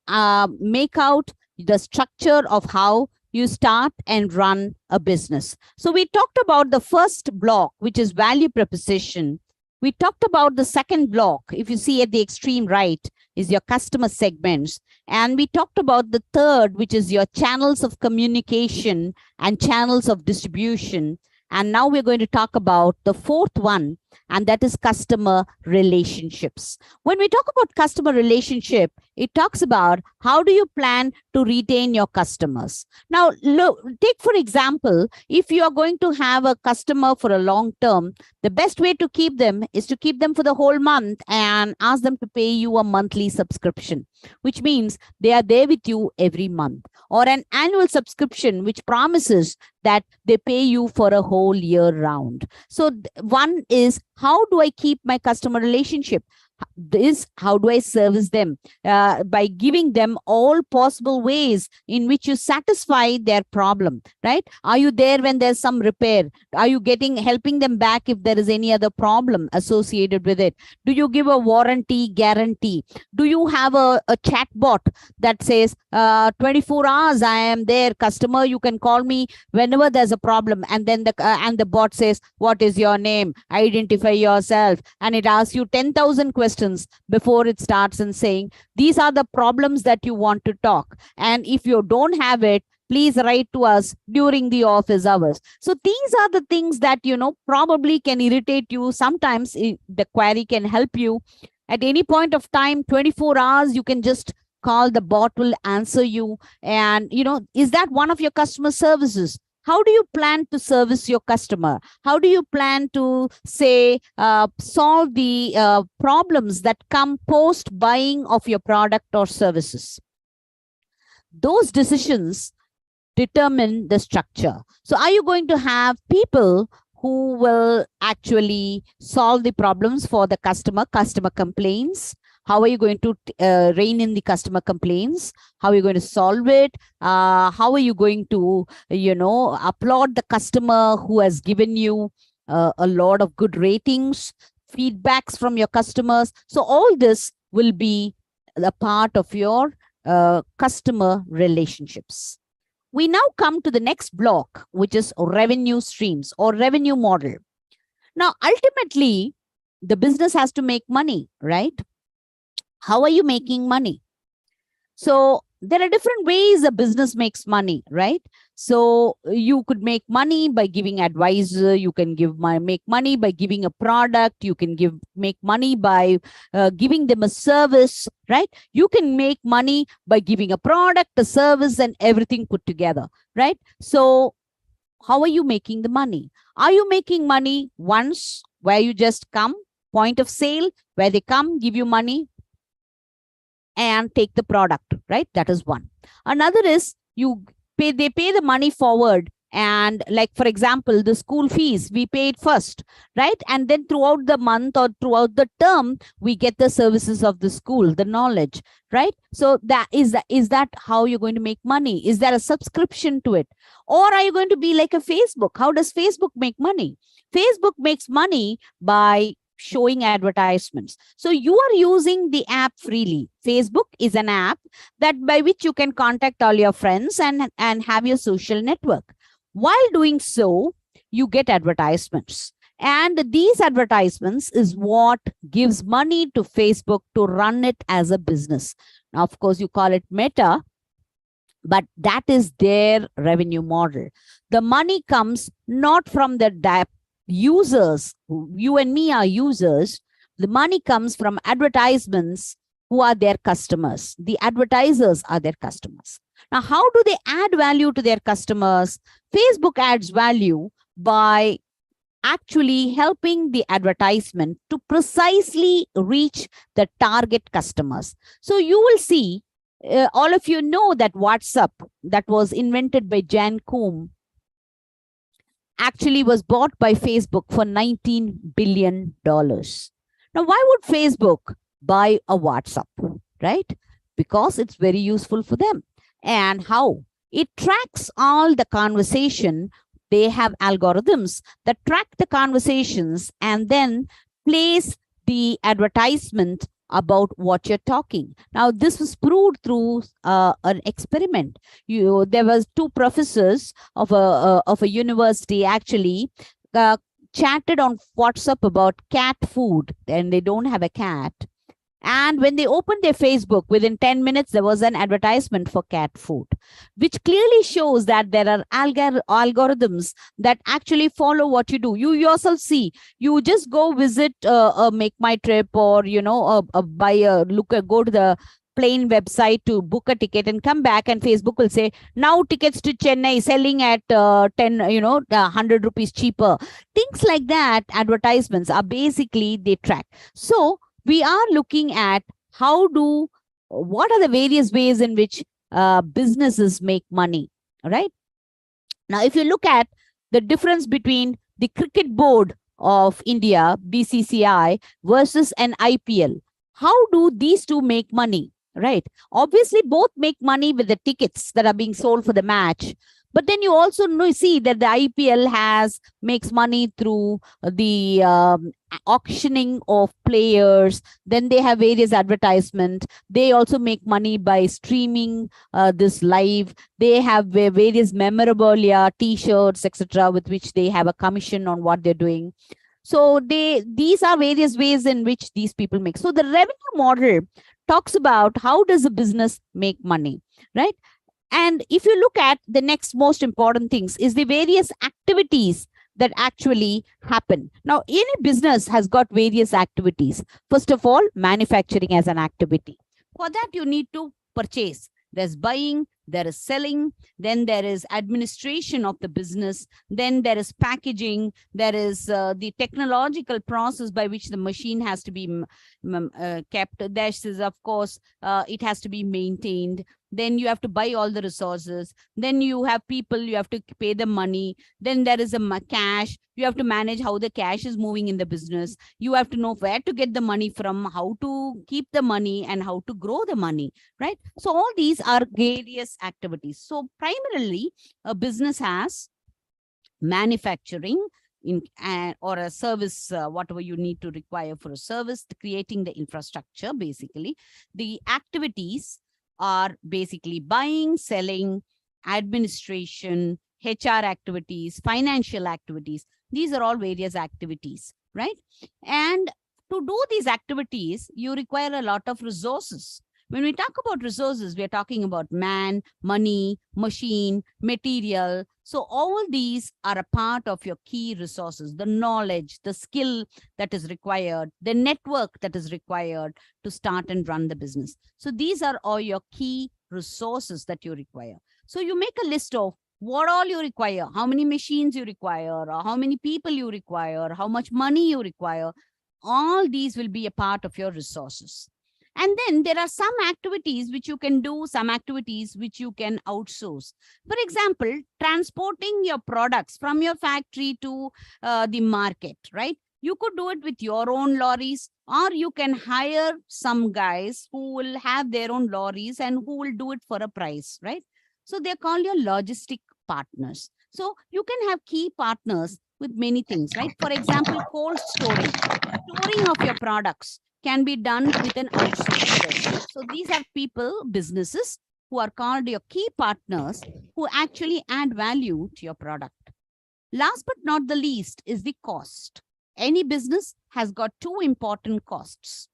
make out the structure of how you start and run a business. So we talked about the first block, which is value proposition. We talked about the second block. If you see at the extreme right is your customer segments. And we talked about the third, which is your channels of communication and channels of distribution. And now we're going to talk about the fourth one, and that is customer relationships. When we talk about customer relationship, it talks about how do you plan to retain your customers. Now, look, take for example, if you are going to have a customer for a long term, the best way to keep them is to keep them for the whole month and ask them to pay you a monthly subscription, which means they are there with you every month, or an annual subscription, which promises that they pay you for a whole year round. So one is, how do I keep my customer relationship? This, how do I service them? By giving them all possible ways in which you satisfy their problem, right? Are you there when there's some repair? Are you helping them back if there is any other problem associated with it? Do you give a warranty guarantee? Do you have a chat bot that says 24 hours I am there, customer, you can call me whenever there's a problem, and then the bot says, what is your name, identify yourself, and it asks you 10,000 questions before it starts and saying, these are the problems that you want to talk, and if you don't have it, please write to us during the office hours. So these are the things that, you know, probably can irritate you. Sometimes the query can help you at any point of time. 24 hours you can just call, the bot will answer you. And, you know, is that one of your customer services? How do you plan to service your customer? How do you plan to, say, solve the problems that come post buying of your product or services? Those decisions determine the structure. So are you going to have people who will actually solve the problems for the customer complaints? How are you going to rein in the customer complaints? How are you going to solve it? How are you going to, you know, applaud the customer who has given you a lot of good ratings, feedbacks from your customers? So all this will be a part of your customer relationships. We now come to the next block, which is revenue streams or revenue model. Now, ultimately, the business has to make money, right? How are you making money? So there are different ways a business makes money, right? So you could make money by giving advice. You can make money by giving a product. You can make money by giving them a service, right? You can make money by giving a product, a service, and everything put together, right? So how are you making the money? Are you making money once, where you just come, point of sale, where they come, give you money, and take the product, right? That is one. Another is they pay the money forward, And like, for example, the school fees we paid first, right? And then throughout the month or throughout the term, we get the services of the school, the knowledge, right? So is that how you're going to make money? Is there a subscription to it? Or are you going to be like a Facebook? How does Facebook make money? Facebook makes money by showing advertisements. So you are using the app freely. Facebook is an app that by which you can contact all your friends and have your social network. While doing so, you get advertisements. And these advertisements is what gives money to Facebook to run it as a business. Now, of course, you call it Meta, but that is their revenue model. The money comes not from the users. You and me are users. The money comes from advertisements who are their customers. The advertisers are their customers. Now, how do they add value to their customers? Facebook adds value by actually helping the advertisement to precisely reach the target customers. So you will see, all of you know that WhatsApp, that was invented by Jan Koum, actually was bought by Facebook for $19 billion. Now, why would Facebook buy a WhatsApp, right? Because it's very useful for them. And how? It tracks all the conversation. They have algorithms that track the conversations and then place the advertisement about what you're talking. Now, this was proved through an experiment. There was two professors of a university actually chatted on WhatsApp about cat food, and they don't have a cat. And when they opened their Facebook, within 10 minutes, there was an advertisement for cat food, which clearly shows that there are algorithms that actually follow what you do. You yourself see, you just go visit Make My Trip, or, go to the plane website to book a ticket and come back, and Facebook will say, now tickets to Chennai selling at 100 rupees cheaper. Things like that, advertisements are basically, they track. So we are looking at what are the various ways in which businesses make money, right? Now, if you look at the difference between the cricket board of India, BCCI, versus an IPL, how do these two make money, right? Obviously, both make money with the tickets that are being sold for the match. But then you also see that the IPL makes money through the auctioning of players. Then they have various advertisements. They also make money by streaming this live. They have various memorabilia, T-shirts, etc., with which they have a commission on what they're doing. So these are various ways in which these people make. So the revenue model talks about how does a business make money, right? And if you look at the next most important things is the various activities that actually happen. Now, any business has got various activities. First of all, manufacturing as an activity. For that, you need to purchase. There's buying, there is selling, then there is administration of the business, then there is packaging, there is the technological process by which the machine has to be kept. There is, of course, it has to be maintained. Then you have to buy all the resources. Then you have people, you have to pay the money. Then there is a cash. You have to manage how the cash is moving in the business. You have to know where to get the money from, how to keep the money, and how to grow the money, right? So all these are various activities. So primarily, a business has manufacturing or a service, whatever you need to require for a service, creating the infrastructure, basically. The activities are basically buying, selling, administration, HR activities, financial activities. These are all various activities, right? And to do these activities, you require a lot of resources. When we talk about resources, we are talking about man, money, machine, material. So all these are a part of your key resources, the knowledge, the skill that is required, the network that is required to start and run the business. So these are all your key resources that you require. So you make a list of what all you require, how many machines you require, or how many people you require, how much money you require. All these will be a part of your resources. And then there are some activities which you can do, some activities which you can outsource. For example, transporting your products from your factory to the market, right? You could do it with your own lorries, or you can hire some guys who will have their own lorries and who will do it for a price, right? So they're called your logistic partners. So you can have key partners with many things, right? For example, cold storing of your products can be done with an outsourcer. So these are people, businesses who are called your key partners who actually add value to your product. Last but not the least is the cost. Any business has got two important costs.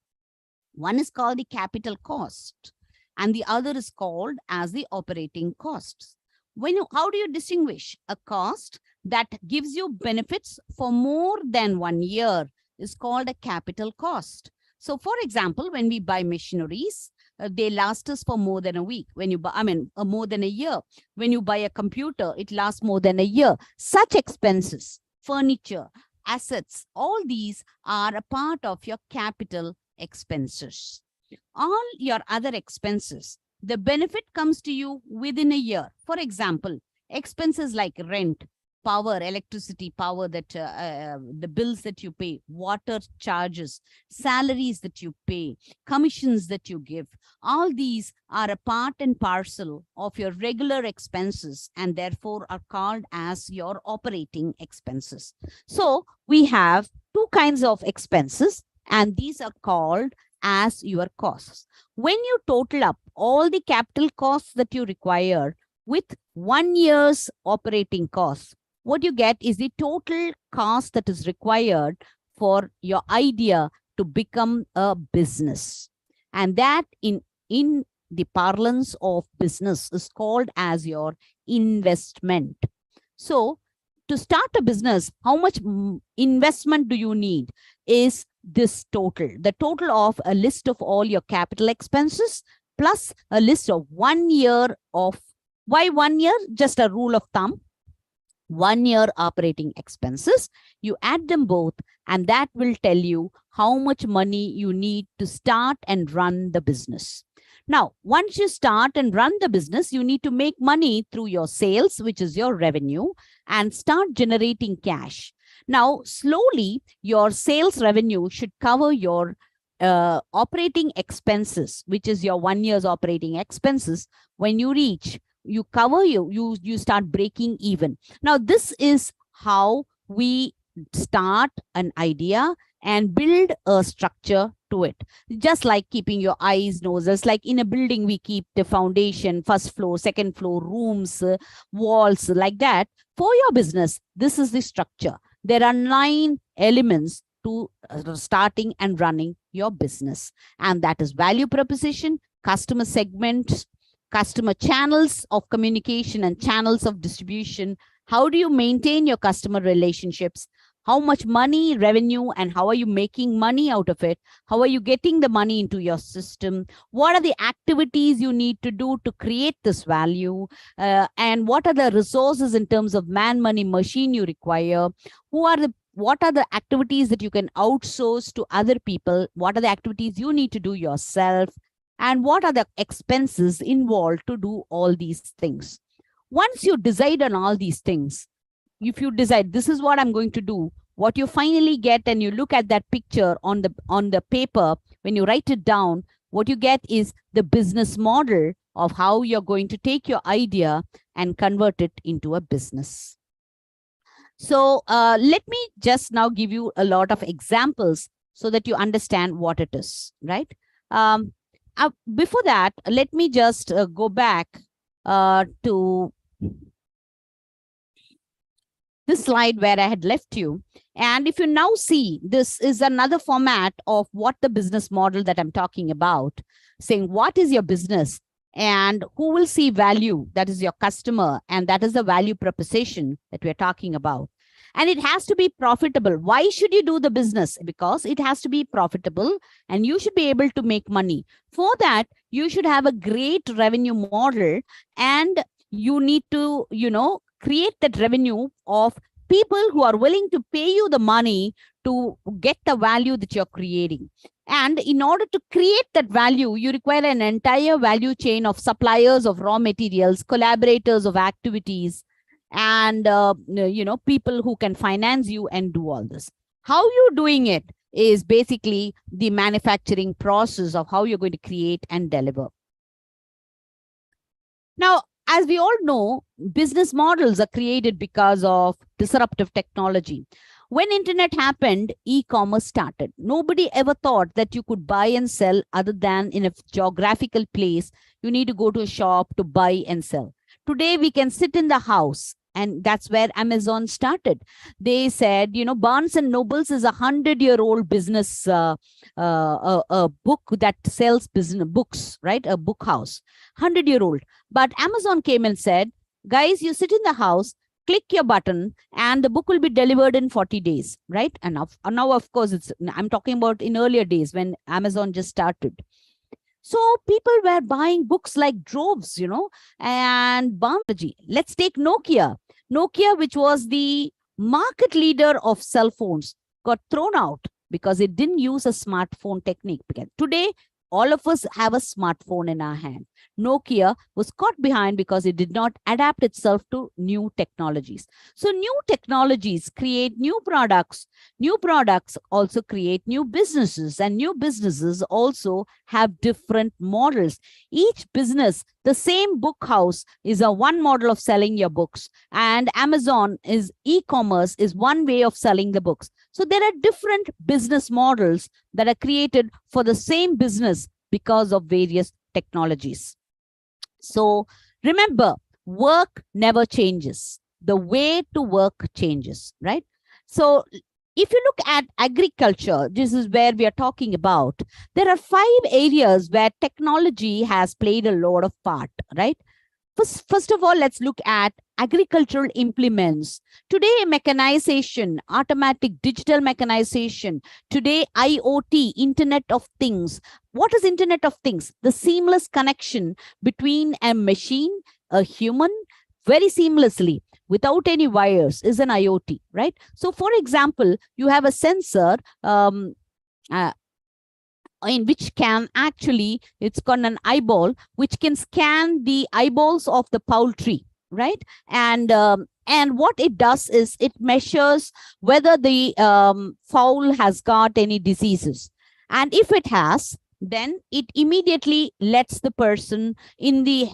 One is called the capital cost, and the other is called as the operating costs. How do you distinguish a cost that gives you benefits for more than 1 year is called a capital cost. So for example, when we buy machineries, they last us for more than a week. When you buy, more than a year. When you buy a computer, it lasts more than a year. Such expenses, furniture, assets, all these are a part of your capital expenses. All your other expenses, the benefit comes to you within a year. For example, expenses like rent, power, electricity, power, that the bills that you pay, water charges, salaries that you pay, commissions that you give, all these are a part and parcel of your regular expenses and therefore are called as your operating expenses. So we have two kinds of expenses and these are called as your costs. When you total up all the capital costs that you require with 1 year's operating costs, what you get is the total cost that is required for your idea to become a business. And that in the parlance of business is called as your investment. So to start a business, how much investment do you need is this total, the total of a list of all your capital expenses plus a list of 1 year of, why 1 year? Just a rule of thumb. 1 year operating expenses, you add them both, and that will tell you how much money you need to start and run the business. Now, once you start and run the business, you need to make money through your sales, which is your revenue, and start generating cash. Now, slowly, your sales revenue should cover your operating expenses, which is your 1 year's operating expenses. When you reach, you cover, you start breaking even. Now, this is how we start an idea and build a structure to it. Just like keeping your eyes, noses, like in a building, we keep the foundation, first floor, second floor, rooms, walls, like that. For your business, this is the structure. There are 9 elements to starting and running your business. And that is value proposition, customer segments, customer channels of communication and channels of distribution. How do you maintain your customer relationships? How much money, revenue, and how are you making money out of it? How are you getting the money into your system? What are the activities you need to do to create this value? And what are the resources in terms of man, money, machine you require? What are the activities that you can outsource to other people? What are the activities you need to do yourself? And what are the expenses involved to do all these things? Once you decide on all these things, if you decide this is what I'm going to do, what you finally get, and you look at that picture on the paper, when you write it down, what you get is the business model of how you're going to take your idea and convert it into a business. So let me just now give you a lot of examples so that you understand what it is, right? Before that, let me just go back to this slide where I had left you. And if you now see, this is another format of what the business model that I'm talking about, saying what is your business and who will see value, that is your customer, and that is the value proposition that we're talking about. And it has to be profitable. Why should you do the business? Because it has to be profitable and you should be able to make money. For that, you should have a great revenue model, and you need to, create that revenue of people who are willing to pay you the money to get the value that you're creating. And in order to create that value, you require an entire value chain of suppliers of raw materials, collaborators of activities, and people who can finance you and do all this. How you're doing it is basically the manufacturing process of how you're going to create and deliver. Now, as we all know, business models are created because of disruptive technology. When internet happened, e-commerce started. Nobody ever thought that you could buy and sell other than in a geographical place. You need to go to a shop to buy and sell. Today, we can sit in the house, and that's where Amazon started. They said, Barnes and Nobles is 100-year-old business, a book that sells business books, right? A book house, 100-year-old. But Amazon came and said, guys, you sit in the house, click your button, and the book will be delivered in 40 days, right? And now, of course, I'm talking about in earlier days when Amazon just started. So people were buying books like droves, and biology. Let's take Nokia. Nokia, which was the market leader of cell phones, got thrown out because it didn't use a smartphone technique. Because today, all of us have a smartphone in our hand. Nokia was caught behind because it did not adapt itself to new technologies. So new technologies create new products. New products also create new businesses, and new businesses also have different models. Each business, the same book house is a one model of selling your books, and Amazon is e-commerce is one way of selling the books. So there are different business models that are created for the same business because of various technologies. So remember, work never changes. The way to work changes, right? So if you look at agriculture, this is where we are talking about. There are 5 areas where technology has played a lot of part, right? First of all, let's look at agricultural implements. Today, mechanization, automatic digital mechanization. Today, IoT, Internet of Things. What is Internet of Things? The seamless connection between a machine, a human, very seamlessly, without any wires, is an IoT, right? So, for example, you have a sensor in which can actually, it's got an eyeball, which can scan the eyeballs of the poultry, right? And what it does is it measures whether the fowl has got any diseases. And if it has, then it immediately lets the person in the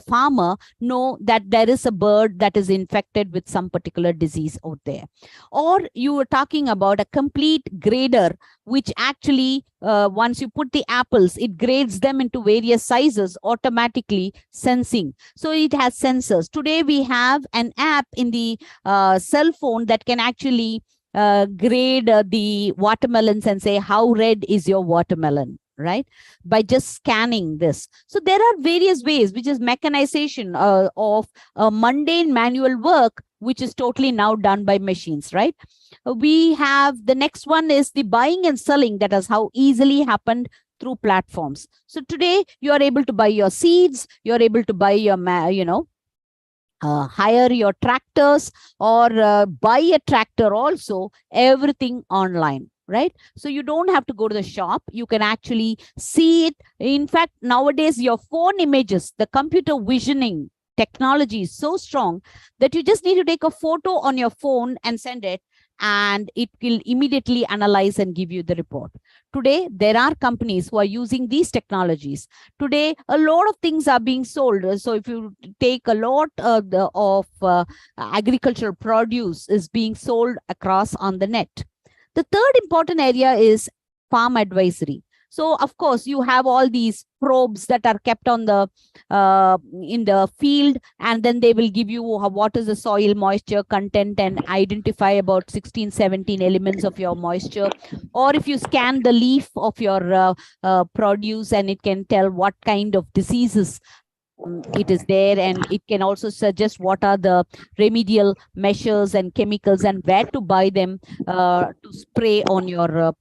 farmer know that there is a bird that is infected with some particular disease out there. Or you were talking about a complete grader, which actually once you put the apples, it grades them into various sizes, automatically sensing. So it has sensors. Today we have an app in the cell phone that can actually grade the watermelons and say how red is your watermelon, right? By just scanning this. So there are various ways, which is mechanization of mundane manual work, which is totally now done by machines, right? We have the next one is the buying and selling. That is how easily happened through platforms. So today you are able to buy your seeds, you're able to buy your, hire your tractors, or buy a tractor also, everything online, right? So you don't have to go to the shop. You can actually see it. In fact, nowadays, your phone images, the computer visioning technology is so strong that you just need to take a photo on your phone and send it, and it will immediately analyze and give you the report. Today, there are companies who are using these technologies. Today, a lot of things are being sold. So if you take a lot of agricultural produce is being sold across on the net. The third important area is farm advisory. So, of course, you have all these probes that are kept on the in the field, and then they will give you what is the soil moisture content and identify about 16, 17 elements of your moisture. Or if you scan the leaf of your produce, and it can tell what kind of diseases it is there, and it can also suggest what are the remedial measures and chemicals and where to buy them to spray on your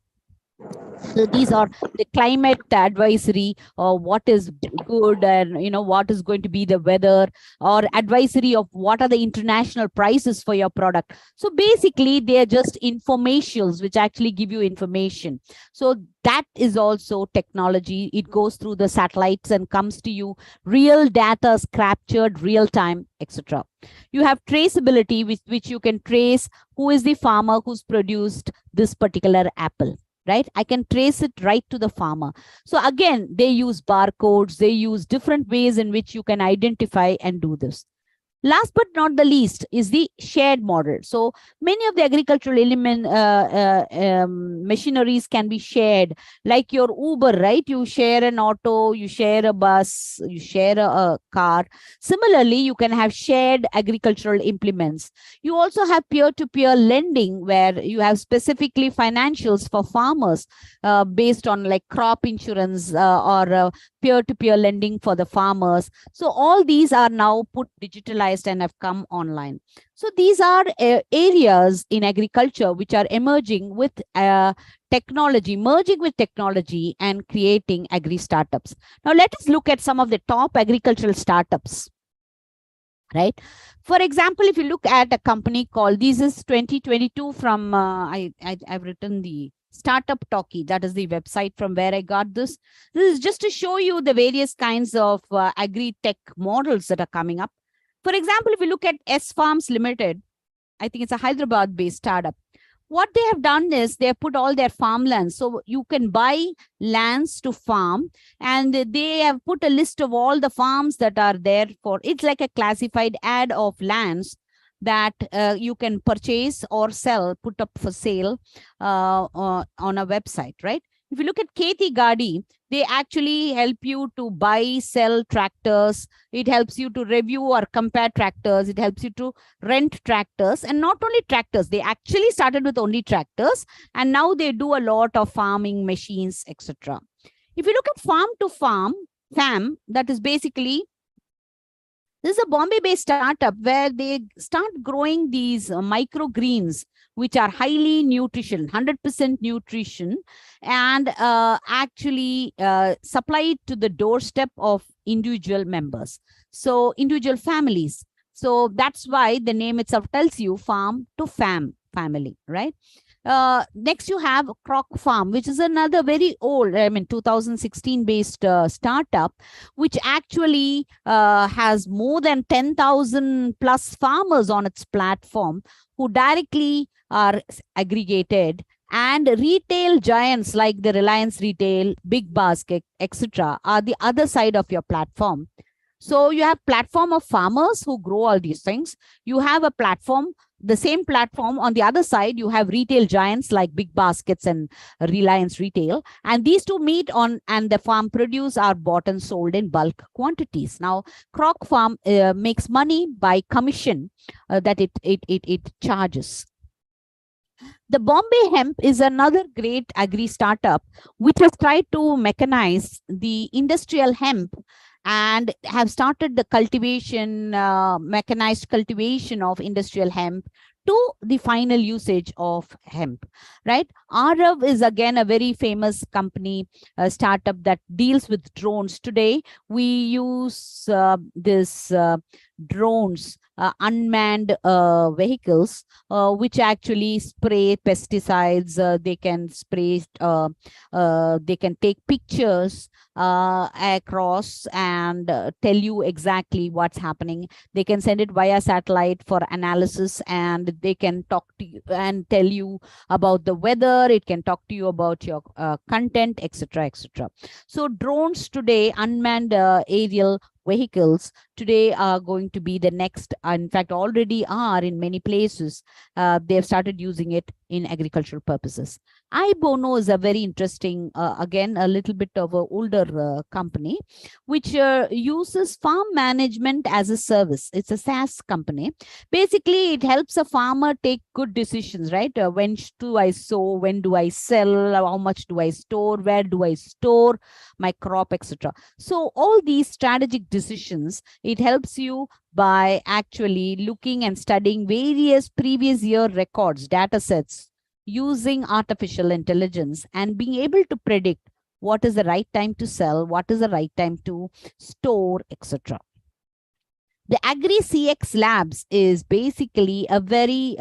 So these are the climate advisory, or what is good, and what is going to be the weather, or advisory of what are the international prices for your product. So basically, they are just informations which actually give you information. So that is also technology. It goes through the satellites and comes to you. Real data is captured, real time, etc. You have traceability, which you can trace who is the farmer who's produced this particular apple, right? I can trace it right to the farmer. So again, they use barcodes, they use different ways in which you can identify and do this. Last but not the least is the shared model. So many of the agricultural machineries can be shared, like your Uber, right? You share an auto, you share a bus, you share a car. Similarly, you can have shared agricultural implements. You also have peer-to-peer lending, where you have specifically financials for farmers based on like crop insurance or peer-to-peer lending for the farmers. So all these are now put digitalized and have come online. So these are areas in agriculture which are emerging with technology, merging with technology and creating agri-startups. Now let us look at some of the top agricultural startups, right? For example, if you look at a company called, this is 2022 from, I've written the Startup Talkie, that is the website from where I got this. This is just to show you the various kinds of agri-tech models that are coming up. For example, if you look at S Farms Limited, I think it's a Hyderabad-based startup. What they have done is they have put all their farmlands. So you can buy lands to farm, and they have put a list of all the farms that are there for, it's like a classified ad of lands that you can purchase or sell, put up for sale on a website, right? If you look at Keti Gadi, they actually help you to buy, sell tractors. It helps you to review or compare tractors. It helps you to rent tractors, and not only tractors. They actually started with only tractors, and now they do a lot of farming machines, etc. If you look at Farm to Farm, FAM, that is basically, this is a Bombay-based startup where they start growing these microgreens, which are highly nutrition, 100% nutrition, and actually supply it to the doorstep of individual members. So individual families. So that's why the name itself tells you Farm to Fam, family, right? Next, you have Croc Farm, which is another very old, 2016 based startup, which actually has more than 10,000 plus farmers on its platform who directly are aggregated, and retail giants like the Reliance Retail, Big Basket, etc. are the other side of your platform. So you have platform of farmers who grow all these things. You have a platform, the same platform on the other side, you have retail giants like Big Baskets and Reliance Retail, and these two meet on, and the farm produce are bought and sold in bulk quantities. Now, Croc Farm makes money by commission that it charges. The Bombay Hemp is another great agri startup which has tried to mechanize the industrial hemp and have started the cultivation, mechanized cultivation of industrial hemp to the final usage of hemp, right? ANGRAU is again a very famous company, a startup that deals with drones. Today, we use this drones, unmanned vehicles, which actually spray pesticides. They can spray, they can take pictures across and tell you exactly what's happening. They can send it via satellite for analysis, and they can talk to you and tell you about the weather. It can talk to you about your content, etc., etc. So drones today, unmanned aerial vehicles today are going to be the next, in fact already are in many places. They have started using it in agricultural purposes. iBono is a very interesting, again, a little bit of an older company, which uses farm management as a service. It's a SaaS company. Basically, it helps a farmer take good decisions, right? When do I sow? When do I sell? How much do I store? Where do I store my crop, etc.? So all these strategic decisions, it helps you by actually looking and studying various previous year records, data sets, using artificial intelligence and being able to predict what is the right time to sell, what is the right time to store, etc. The Agri CX Labs is basically a very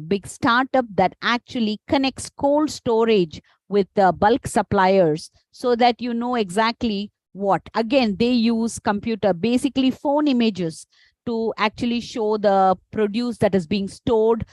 big startup that actually connects cold storage with bulk suppliers so that you know exactly what. Again, they use computer, basically phone images to actually show the produce that is being stored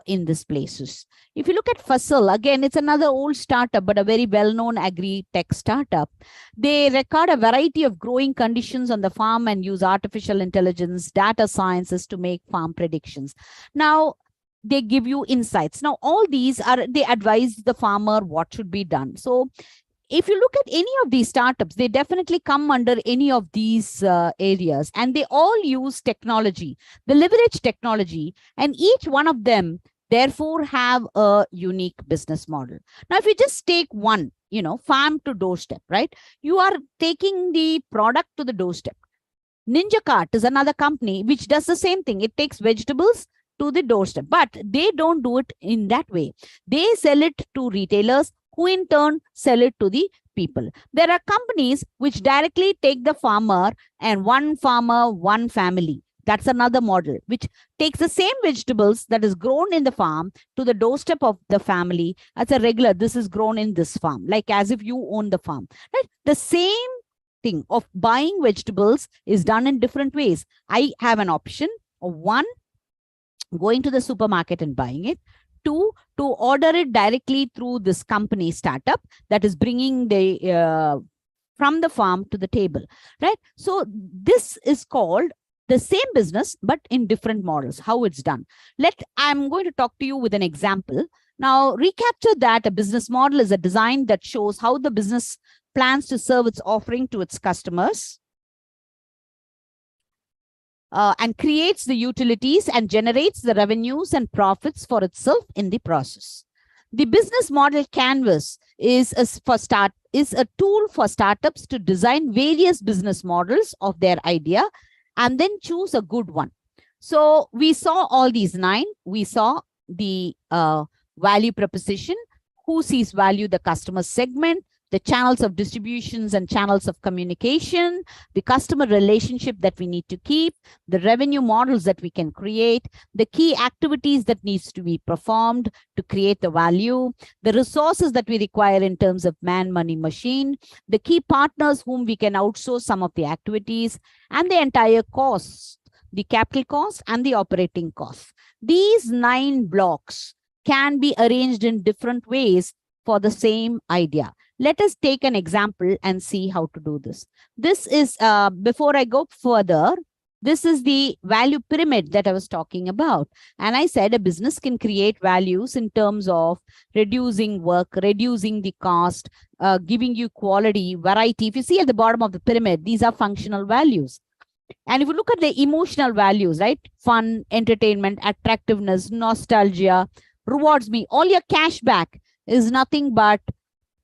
in these places. If you look at Fussel, again, it's another old startup, but a very well-known agri-tech startup. They record a variety of growing conditions on the farm and use artificial intelligence, data sciences to make farm predictions. Now, they give you insights. Now, all these are, they advise the farmer what should be done. So if you look at any of these startups, they definitely come under any of these areas, and they all use technology, they leverage technology, and each one of them therefore have a unique business model. Now, if you just take one, farm to doorstep, right? You are taking the product to the doorstep. Ninja Cart is another company which does the same thing. It takes vegetables to the doorstep, but they don't do it in that way. They sell it to retailers who in turn sell it to the people. There are companies which directly take the farmer and one farmer, one family. That's another model which takes the same vegetables that is grown in the farm to the doorstep of the family as a regular. This is grown in this farm, like as if you own the farm, right? The same thing of buying vegetables is done in different ways. I have an option of one, going to the supermarket and buying it. Two, to order it directly through this company startup that is bringing the from the farm to the table, right? So this is called the same business, but in different models, how it's done. I'm going to talk to you with an example. Now, recapture that a business model is a design that shows how the business plans to serve its offering to its customers, and creates the utilities and generates the revenues and profits for itself in the process. The business model canvas is a tool for startups to design various business models of their idea and then choose a good one. So we saw all these 9. We saw the value proposition, who sees value, the customer segment, the channels of distributions and channels of communication, the customer relationship that we need to keep, the revenue models that we can create, the key activities that needs to be performed to create the value, the resources that we require in terms of man, money, machine, the key partners whom we can outsource some of the activities, and the entire costs, the capital cost and the operating costs. These 9 blocks can be arranged in different ways for the same idea. Let us take an example and see how to do this. This is, before I go further, this is the value pyramid that I was talking about. And I said a business can create values in terms of reducing work, reducing the cost, giving you quality, variety. If you see at the bottom of the pyramid, these are functional values. And if you look at the emotional values, right? Fun, entertainment, attractiveness, nostalgia, rewards me, all your cash back is nothing but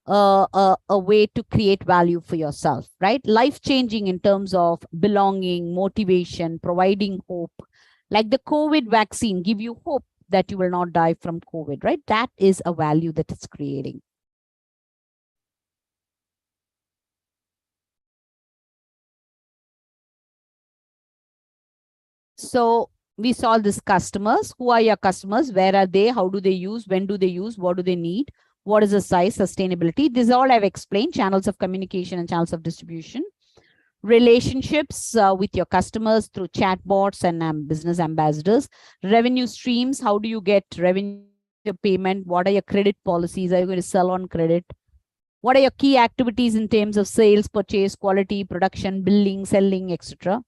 a way to create value for yourself, right? Life-changing in terms of belonging, motivation, providing hope. Like the COVID vaccine, give you hope that you will not die from COVID, right? That is a value that it's creating. So we saw this customers. Who are your customers? Where are they? How do they use? When do they use? What do they need? What is the size? Sustainability. This all I've explained. Channels of communication and channels of distribution. Relationships with your customers through chatbots and business ambassadors. Revenue streams. How do you get revenue payment? What are your credit policies? Are you going to sell on credit? What are your key activities in terms of sales, purchase, quality, production, billing, selling, etc.?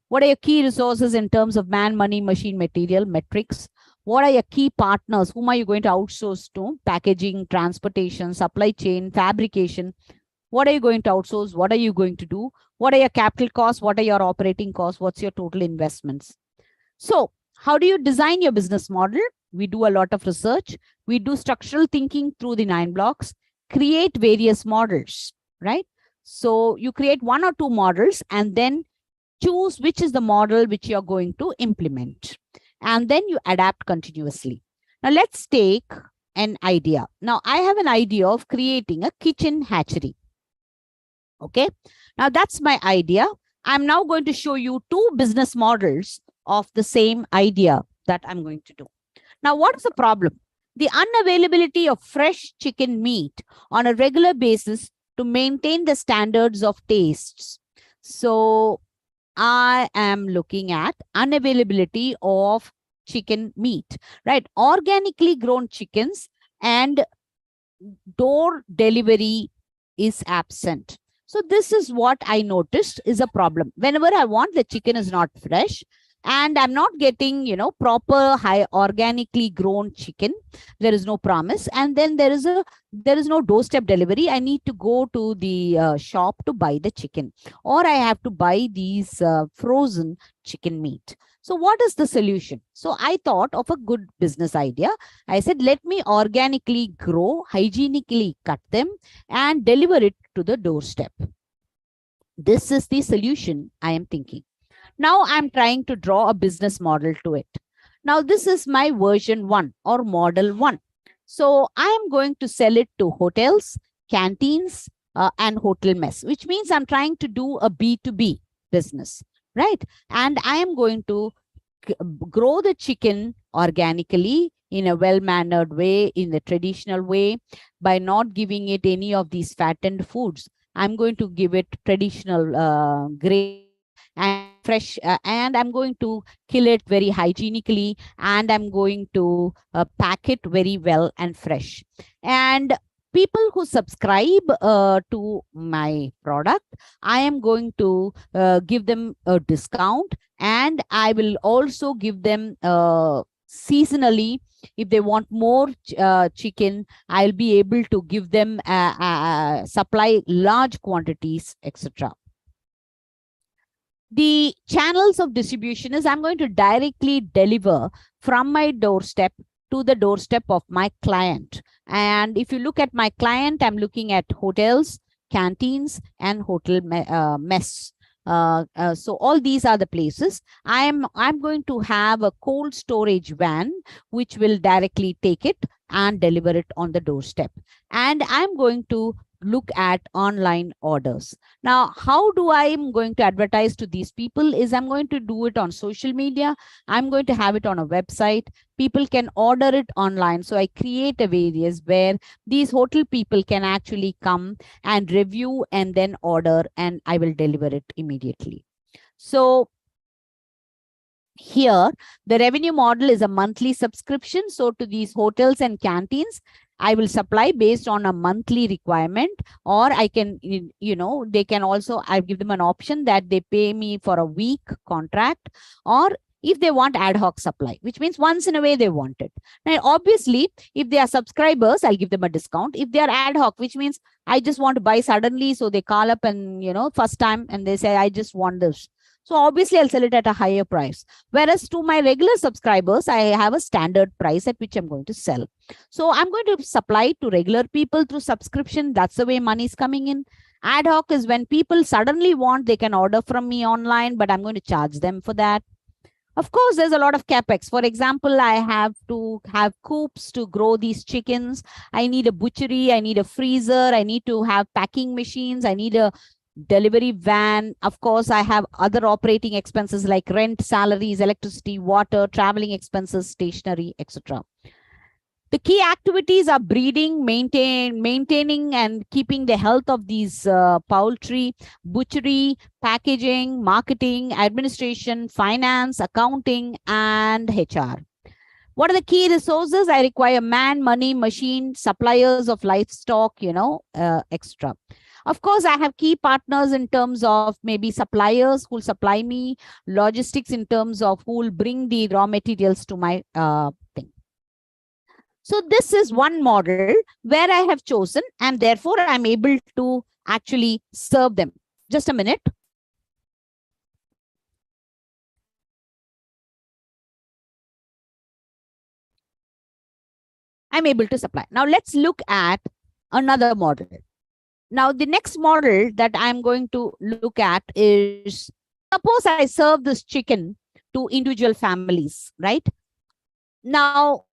What are your key resources in terms of man, money, machine, material, metrics? What are your key partners? Whom are you going to outsource to? Packaging, transportation, supply chain, fabrication. What are you going to outsource? What are you going to do? What are your capital costs? What are your operating costs? What's your total investments? So how do you design your business model? We do a lot of research. We do structural thinking through the 9 blocks, create various models, right? So you create 1 or 2 models and then choose which is the model which you're going to implement. And then you adapt continuously. Now let's take an idea. Now, I have an idea of creating a kitchen hatchery. Okay, now that's my idea. I'm now going to show you two business models of the same idea that I'm going to do. Now, what is the problem? The unavailability of fresh chicken meat on a regular basis to maintain the standards of tastes. So I am looking at unavailability of chicken meat, right? Organically grown chickens and door delivery is absent. So this is what I noticed is a problem. Whenever I want, the chicken is not fresh and I'm not getting, proper high organically grown chicken. There is no promise. And then there is no doorstep delivery. I need to go to the shop to buy the chicken, or I have to buy these frozen chicken meat. So what is the solution? So I thought of a good business idea. I said, let me organically grow, hygienically cut them and deliver it to the doorstep. This is the solution I am thinking. Now I'm trying to draw a business model to it. Now this is my version 1 or model 1. So I am going to sell it to hotels, canteens, and hotel mess, which means I'm trying to do a B2B business, right? And I am going to grow the chicken organically in a well-mannered way, in the traditional way, by not giving it any of these fattened foods. I'm going to give it traditional grain and fresh, and I'm going to kill it very hygienically, and I'm going to pack it very well and fresh. And people who subscribe to my product, I am going to give them a discount, and I will also give them seasonally. If they want more chicken, I'll be able to give them supply large quantities, etc. The channels of distribution is I'm going to directly deliver from my doorstep to the doorstep of my client. And if you look at my client, I'm looking at hotels, canteens, and hotel mess. So all these are the places. I'm going to have a cold storage van which will directly take it and deliver it on the doorstep. And I'm going to look at online orders. Now, how do I am going to advertise to these people is I'm going to do it on social media. I'm going to have it on a website. People can order it online. So I create a various where these hotel people can actually come and review and then order, and I will deliver it immediately. So here, the revenue model is a monthly subscription. So to these hotels and canteens, I will supply based on a monthly requirement, or I can, they can also, I give them an option that they pay me for a week contract, or if they want ad hoc supply, which means once in a way they want it. Now, obviously, if they are subscribers, I'll give them a discount. If they are ad hoc, which means I just want to buy suddenly, so they call up and, first time, and they say, I just want this. So obviously, I'll sell it at a higher price. Whereas to my regular subscribers, I have a standard price at which I'm going to sell. So I'm going to supply to regular people through subscription. That's the way money is coming in. Ad hoc is when people suddenly want, they can order from me online, but I'm going to charge them for that. Of course, there's a lot of capex. For example, I have to have coops to grow these chickens. I need a butchery. I need a freezer. I need to have packing machines. I need a delivery van. Of course, I have other operating expenses like rent, salaries, electricity, water, traveling expenses, stationery, etc. The key activities are breeding, maintaining and keeping the health of these poultry, butchery, packaging, marketing, administration, finance, accounting, and HR. What are the key resources? I require man, money, machine, suppliers of livestock, extra. Of course, I have key partners in terms of maybe suppliers who will supply me, logistics in terms of who will bring the raw materials to my thing. So this is one model where I have chosen, and therefore I'm able to actually serve them. Just a minute. I'm able to supply. Now let's look at another model. Now, the next model that I'm going to look at is, suppose I serve this chicken to individual families, right? Now,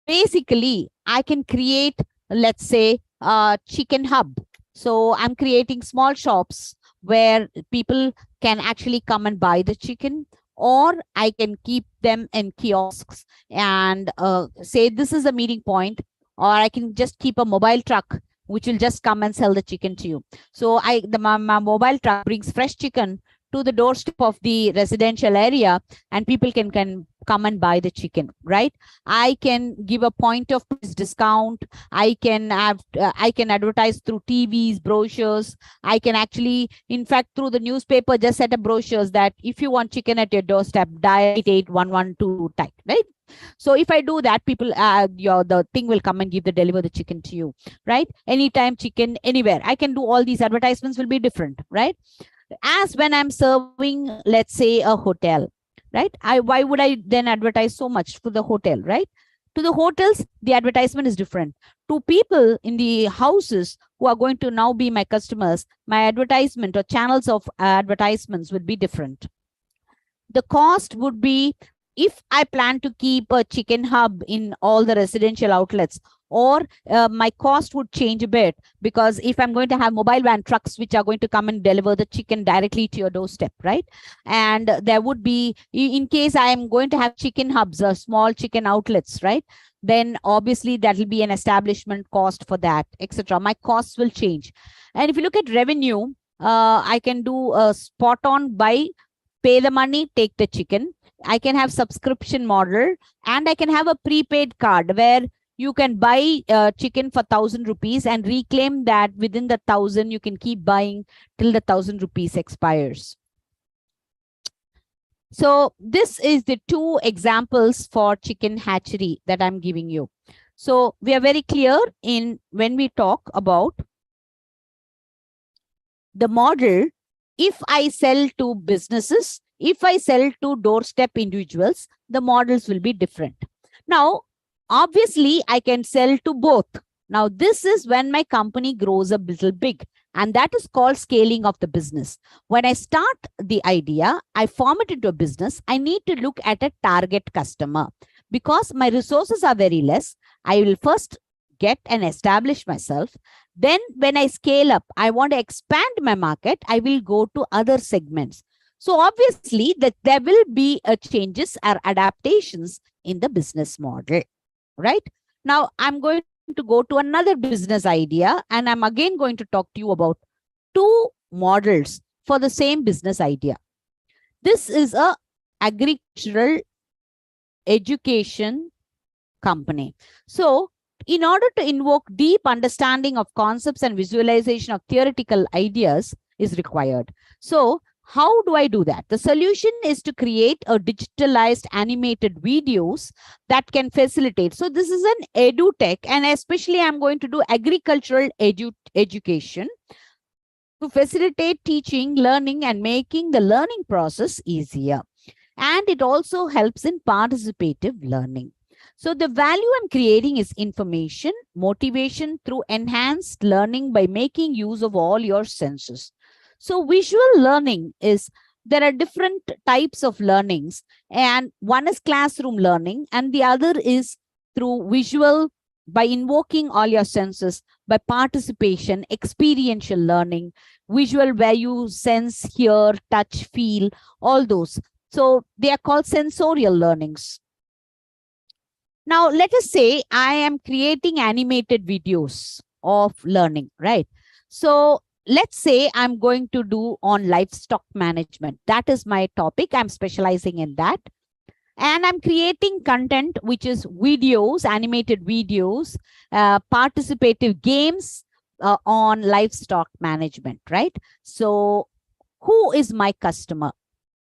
basically I can create, let's say, a chicken hub. So I'm creating small shops where people can actually come and buy the chicken, or I can keep them in kiosks and say this is a meeting point, or I can just keep a mobile truck which will just come and sell the chicken to you. So my mobile truck brings fresh chicken to the doorstep of the residential area, and people can come and buy the chicken, right? I can give a point of price discount. I can advertise through TVs, brochures. I can actually, in fact, through the newspaper, just set up brochures that if you want chicken at your doorstep, dial 88112 type, right? So if I do that, people, the thing will come and deliver the chicken to you, right? Anytime, chicken, anywhere. I can do all these advertisements will be different, right? As when I'm serving, let's say, a hotel, right? Why would I then advertise so much for the hotel, right? To the hotels, the advertisement is different. To people in the houses who are going to now be my customers, my advertisement or channels of advertisements would be different. The cost would be, if I plan to keep a chicken hub in all the residential outlets, or my cost would change a bit, because if I'm going to have mobile van trucks which are going to come and deliver the chicken directly to your doorstep, right? And there would be, in case I am going to have chicken hubs or small chicken outlets, right? Then obviously that will be an establishment cost for that, etc. My costs will change. And if you look at revenue, I can do a spot on buy, pay the money, take the chicken. I can have subscription model, and I can have a prepaid card where you can buy chicken for 1,000 rupees and reclaim that within the 1,000. You can keep buying till the 1,000 rupees expires. So this is the two examples for chicken hatchery that I'm giving you. So we are very clear in when we talk about the model. If I sell to businesses, if I sell to doorstep individuals, the models will be different. Now, obviously, I can sell to both. Now, this is when my company grows a little big, and that is called scaling of the business. When I start the idea, I form it into a business, I need to look at a target customer. Because my resources are very less, I will first get and establish myself. Then when I scale up, I want to expand my market, I will go to other segments. So obviously that there will be changes or adaptations in the business model, right? Now I'm going to go to another business idea, and I'm again going to talk to you about two models for the same business idea. This is a agricultural education company. So in order to invoke deep understanding of concepts and visualization of theoretical ideas is required. So how do I do that? The solution is to create a digitalized animated videos that can facilitate. So this is an edutech, and especially I'm going to do agricultural education to facilitate teaching, learning, and making the learning process easier. And it also helps in participative learning. So the value I'm creating is information, motivation through enhanced learning by making use of all your senses. So visual learning is, there are different types of learnings, and one is classroom learning and the other is through visual, by invoking all your senses, by participation, experiential learning, visual where you sense, hear, touch, feel, all those. So they are called sensorial learnings. Now, let us say I am creating animated videos of learning, right? So let's say I'm going to do on livestock management. That is my topic. I'm specializing in that. And I'm creating content, which is videos, animated videos, participative games on livestock management, right? So who is my customer,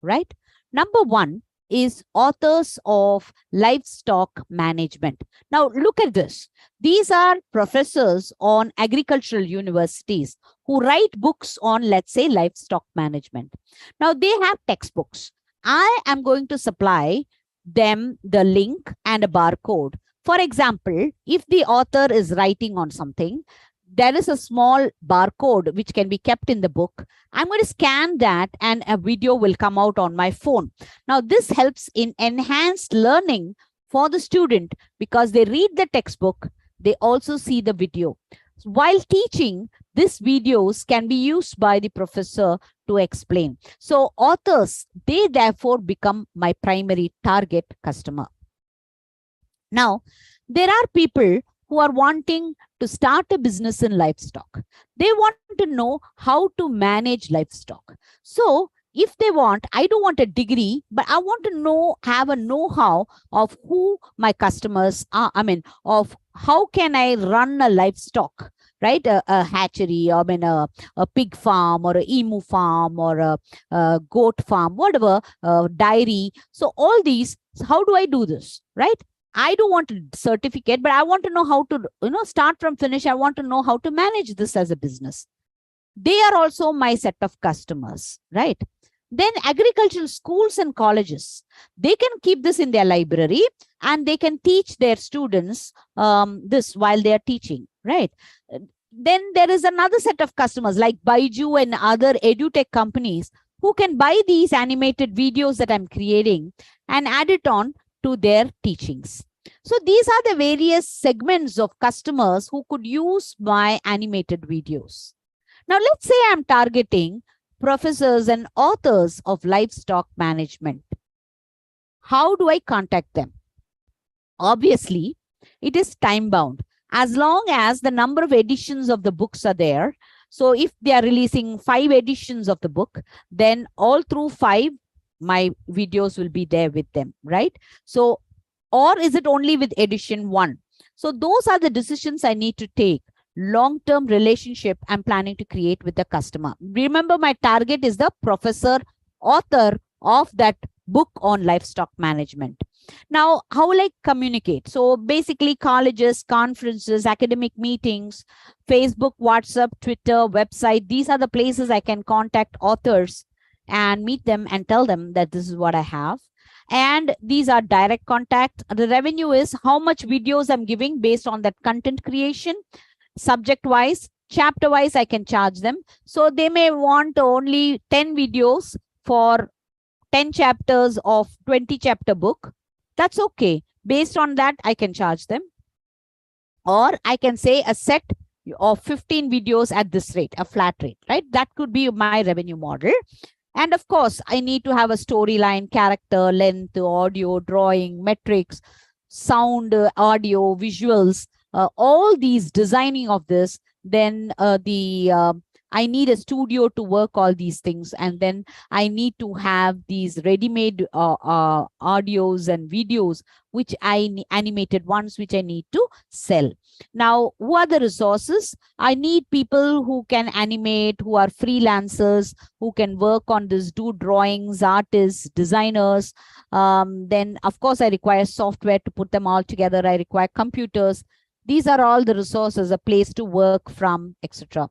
right? Number one is authors of livestock management. Now, look at this. These are professors on agricultural universities who write books on, let's say, livestock management. Now, they have textbooks. I am going to supply them the link and a barcode. For example, if the author is writing on something, there is a small barcode which can be kept in the book. I'm going to scan that and a video will come out on my phone. Now, this helps in enhanced learning for the student because they read the textbook, they also see the video. While teaching, these videos can be used by the professor to explain. So authors, they therefore become my primary target customer. Now, there are people who are wanting to start a business in livestock. They want to know how to manage livestock. So if they want, I don't want a degree, but I want to have a know-how of who my customers are. I mean, of how can I run a livestock, right? A hatchery, a pig farm or a emu farm or a goat farm, whatever, dairy. So all these, how do I do this, right? I don't want a certificate, but I want to know how to, start from finish. I want to know how to manage this as a business. They are also my set of customers, right? Then agricultural schools and colleges, they can keep this in their library and they can teach their students this while they are teaching, right? Then there is another set of customers like Baiju and other edutech companies who can buy these animated videos that I'm creating and add it on to their teachings. So these are the various segments of customers who could use my animated videos. Now let's say I'm targeting professors and authors of livestock management. How do I contact them? Obviously, it is time bound. As long as the number of editions of the books are there. So if they are releasing 5 editions of the book, then all through 5, my videos will be there with them, right? So, or is it only with edition 1? So those are the decisions I need to take. Long-term relationship I'm planning to create with the customer. Remember, my target is the professor, author of that book on livestock management. Now, how will I communicate? So basically colleges, conferences, academic meetings, Facebook, WhatsApp, Twitter, website, these are the places I can contact authors and meet them and tell them that this is what I have. And these are direct contact. The revenue is how much videos I'm giving based on that content creation. Subject wise, chapter wise, I can charge them. So they may want only 10 videos for 10 chapters of 20 chapter book. That's okay. Based on that, I can charge them. Or I can say a set of 15 videos at this rate, a flat rate, right? That could be my revenue model. And of course, I need to have a storyline, character, length, audio, drawing, metrics, sound, audio, visuals, all these designing of this. Then I need a studio to work all these things. And then I need to have these ready-made audios and videos, which animated ones, which I need to sell. Now, who are the resources? I need people who can animate, who are freelancers, who can work on this, do drawings, artists, designers. Then, of course, I require software to put them all together. I require computers. These are all the resources, a place to work from, etc.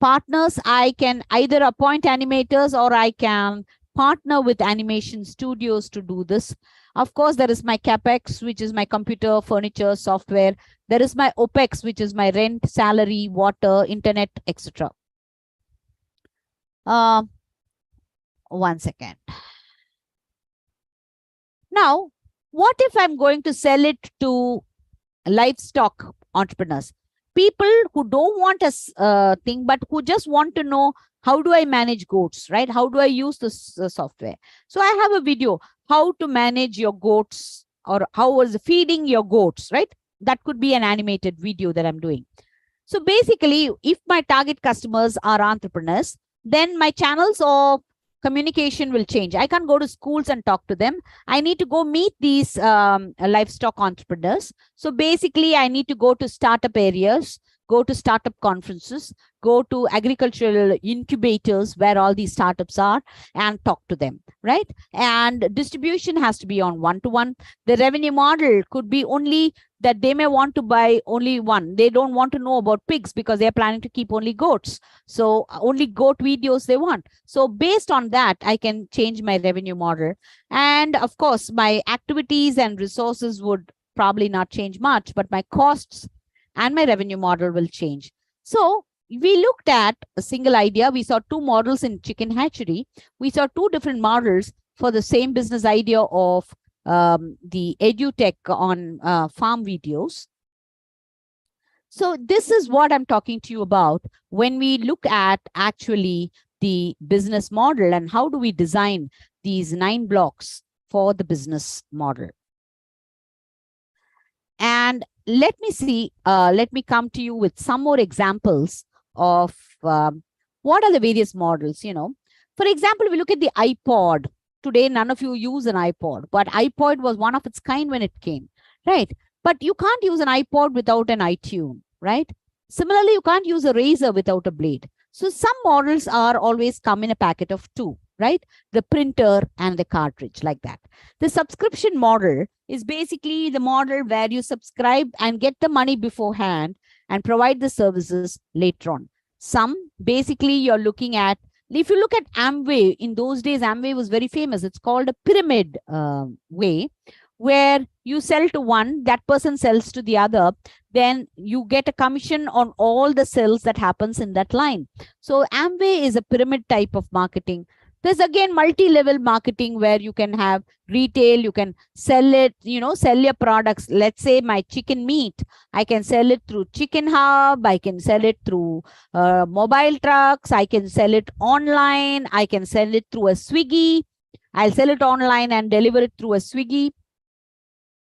Partners, I can either appoint animators or I can partner with animation studios to do this. Of course, there is my CapEx, which is my computer, furniture, software. There is my OpEx, which is my rent, salary, water, internet, etc. 1 second. Now, what if I'm going to sell it to livestock entrepreneurs? People who don't want a thing, but who just want to know, how do I manage goats, right? How do I use this software? So I have a video, how to manage your goats, or how was feeding your goats, right? That could be an animated video that I'm doing. So basically, if my target customers are entrepreneurs, then my channels of communication will change. I can't go to schools and talk to them. I need to go meet these livestock entrepreneurs. So basically, I need to go to startup areas, go to startup conferences, go to agricultural incubators where all these startups are and talk to them, right? And distribution has to be on one-to-one. The revenue model could be only that they may want to buy only one. They don't want to know about pigs because they're planning to keep only goats. So only goat videos they want. So based on that, I can change my revenue model. And of course, my activities and resources would probably not change much, but my costs and my revenue model will change. So we looked at a single idea. We saw 2 models in chicken hatchery. We saw 2 different models for the same business idea of the edutech on farm videos. So this is what I'm talking to you about when we look at actually the business model and how do we design these 9 blocks for the business model. And let me come to you with some more examples of what are the various models, you know. For example, we look at the iPod. Today, none of you use an iPod, but iPod was one of its kind when it came, right? But you can't use an iPod without an iTunes, right? Similarly, you can't use a razor without a blade. So some models are always come in a packet of 2, right? The printer and the cartridge, like that. The subscription model is basically the model where you subscribe and get the money beforehand and provide the services later on. Some, basically, you're looking at, if you look at Amway, in those days, Amway was very famous. It's called a pyramid way, where you sell to one, that person sells to the other, then you get a commission on all the sales that happens in that line. So Amway is a pyramid type of marketing. There's again multi-level marketing where you can have retail, you can sell it, you know, sell your products. Let's say my chicken meat, I can sell it through Chicken Hub, I can sell it through mobile trucks, I can sell it online, I can sell it through a Swiggy, I'll sell it online and deliver it through a Swiggy.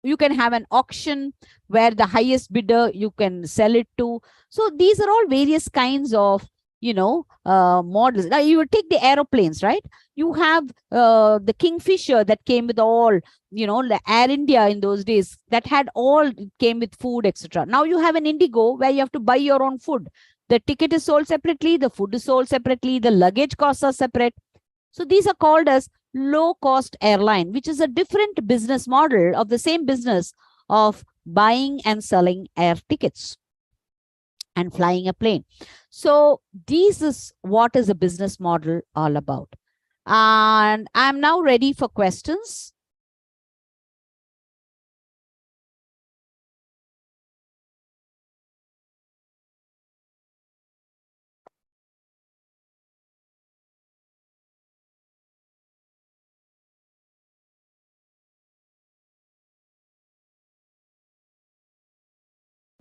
You can have an auction where the highest bidder you can sell it to. So these are all various kinds of, you know, models. Now you would take the aeroplanes, right? You have the Kingfisher that came with all, you know, the Air India in those days that had all, came with food, etc. Now you have an Indigo where you have to buy your own food. The ticket is sold separately, the food is sold separately, the luggage costs are separate. So these are called as low-cost airline, which is a different business model of the same business of buying and selling air tickets and flying a plane. So this is what is a business model all about. And I'm now ready for questions.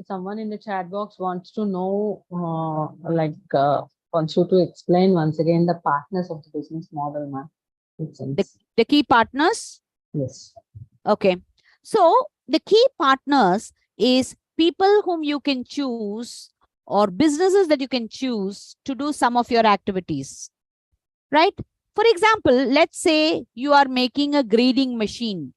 Someone in the chat box wants to know, wants you to explain once again the partners of the business model, ma'am. The key partners? Yes. Okay. So the key partners is people whom you can choose or businesses that you can choose to do some of your activities, right? For example, let's say you are making a grading machine,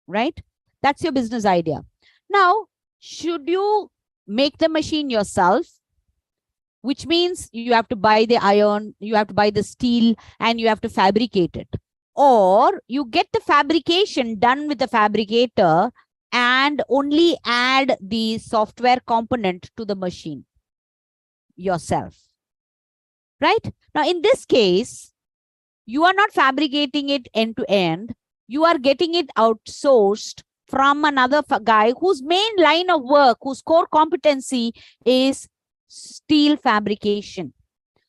right? That's your business idea. Now, should you make the machine yourself, which means you have to buy the iron, you have to buy the steel, and you have to fabricate it? Or you get the fabrication done with the fabricator and only add the software component to the machine yourself, right? Now, in this case, you are not fabricating it end to end. You are getting it outsourced from another guy whose main line of work, whose core competency is steel fabrication.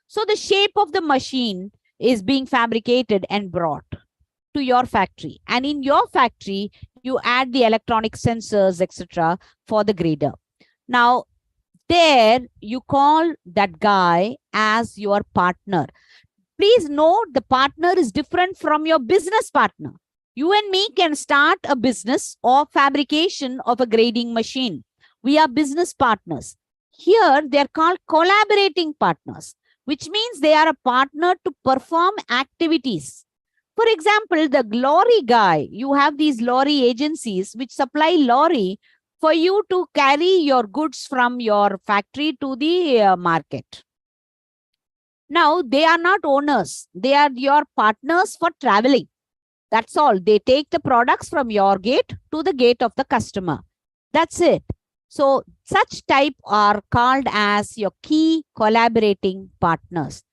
So the shape of the machine is being fabricated and brought to your factory. And in your factory, you add the electronic sensors, etc., for the grader. Now, there you call that guy as your partner. Please note, the partner is different from your business partner. You and me can start a business of fabrication of a grading machine. We are business partners. Here, they are called collaborating partners, which means they are a partner to perform activities. For example, the lorry guy, you have these lorry agencies which supply lorry for you to carry your goods from your factory to the market. Now, they are not owners. They are your partners for traveling. That's all. They take the products from your gate to the gate of the customer. That's it. So such type are called as your key collaborating partners.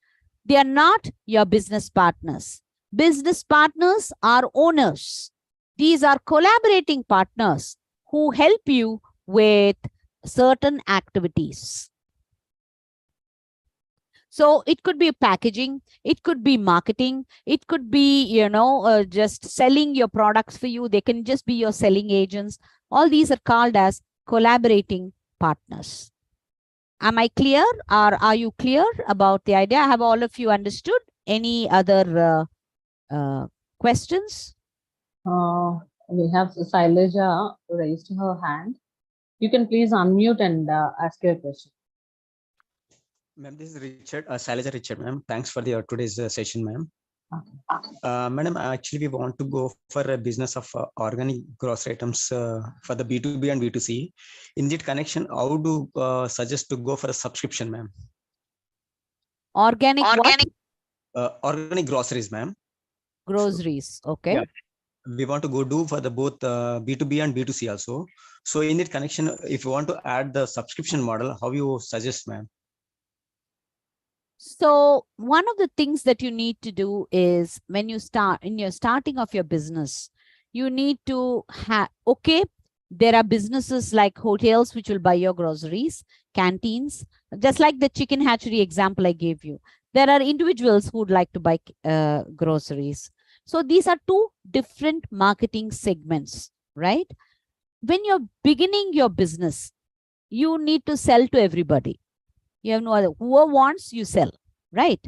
They are not your business partners. Business partners are owners. These are collaborating partners who help you with certain activities. So it could be packaging, it could be marketing, it could be, just selling your products for you. They can just be your selling agents. All these are called as collaborating partners. Am I clear, or are you clear about the idea? Have all of you understood? Any other questions? We have Saileja raised her hand. You can please unmute and ask your question. Ma'am, this is Richard, Saileja Richard, ma'am. Thanks for the today's session, ma'am. Okay. Madam, actually, we want to go for a business of organic grocery items for the B2B and B2C. In that connection, how do suggest to go for a subscription, ma'am? Organic what? Organic groceries, ma'am. Groceries, okay. Yeah. We want to go do for the both B2B and B2C also. So in that connection, if you want to add the subscription model, how you suggest, ma'am? So one of the things that you need to do is when you start in your starting of your business, you need to have, okay, there are businesses like hotels which will buy your groceries, canteens, just like the chicken hatchery example I gave you. There are individuals who would like to buy groceries. So these are two different marketing segments, right? When you're beginning your business, you need to sell to everybody. You have no other. Whoever wants, you sell, right?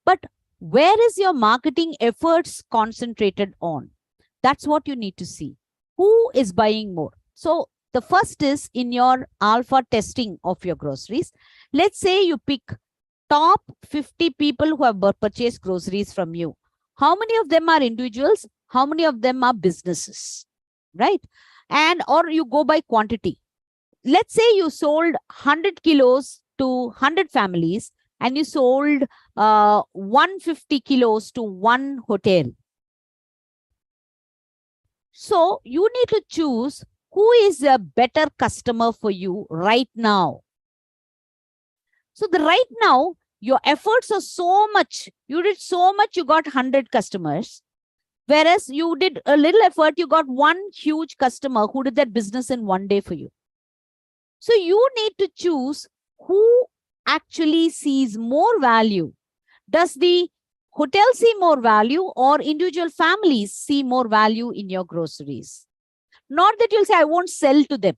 But where is your marketing efforts concentrated on? That's what you need to see. Who is buying more? So the first is in your alpha testing of your groceries. Let's say you pick top 50 people who have purchased groceries from you. How many of them are individuals? How many of them are businesses, right? And or you go by quantity. Let's say you sold 100 kilos to 100 families and you sold 150 kilos to one hotel. So you need to choose who is a better customer for you right now. So the right now, your efforts are so much. You did so much, you got 100 customers. Whereas you did a little effort, you got one huge customer who did that business in one day for you. So you need to choose who actually sees more value. Does the hotel see more value or individual families see more value in your groceries? Not that you'll say, I won't sell to them,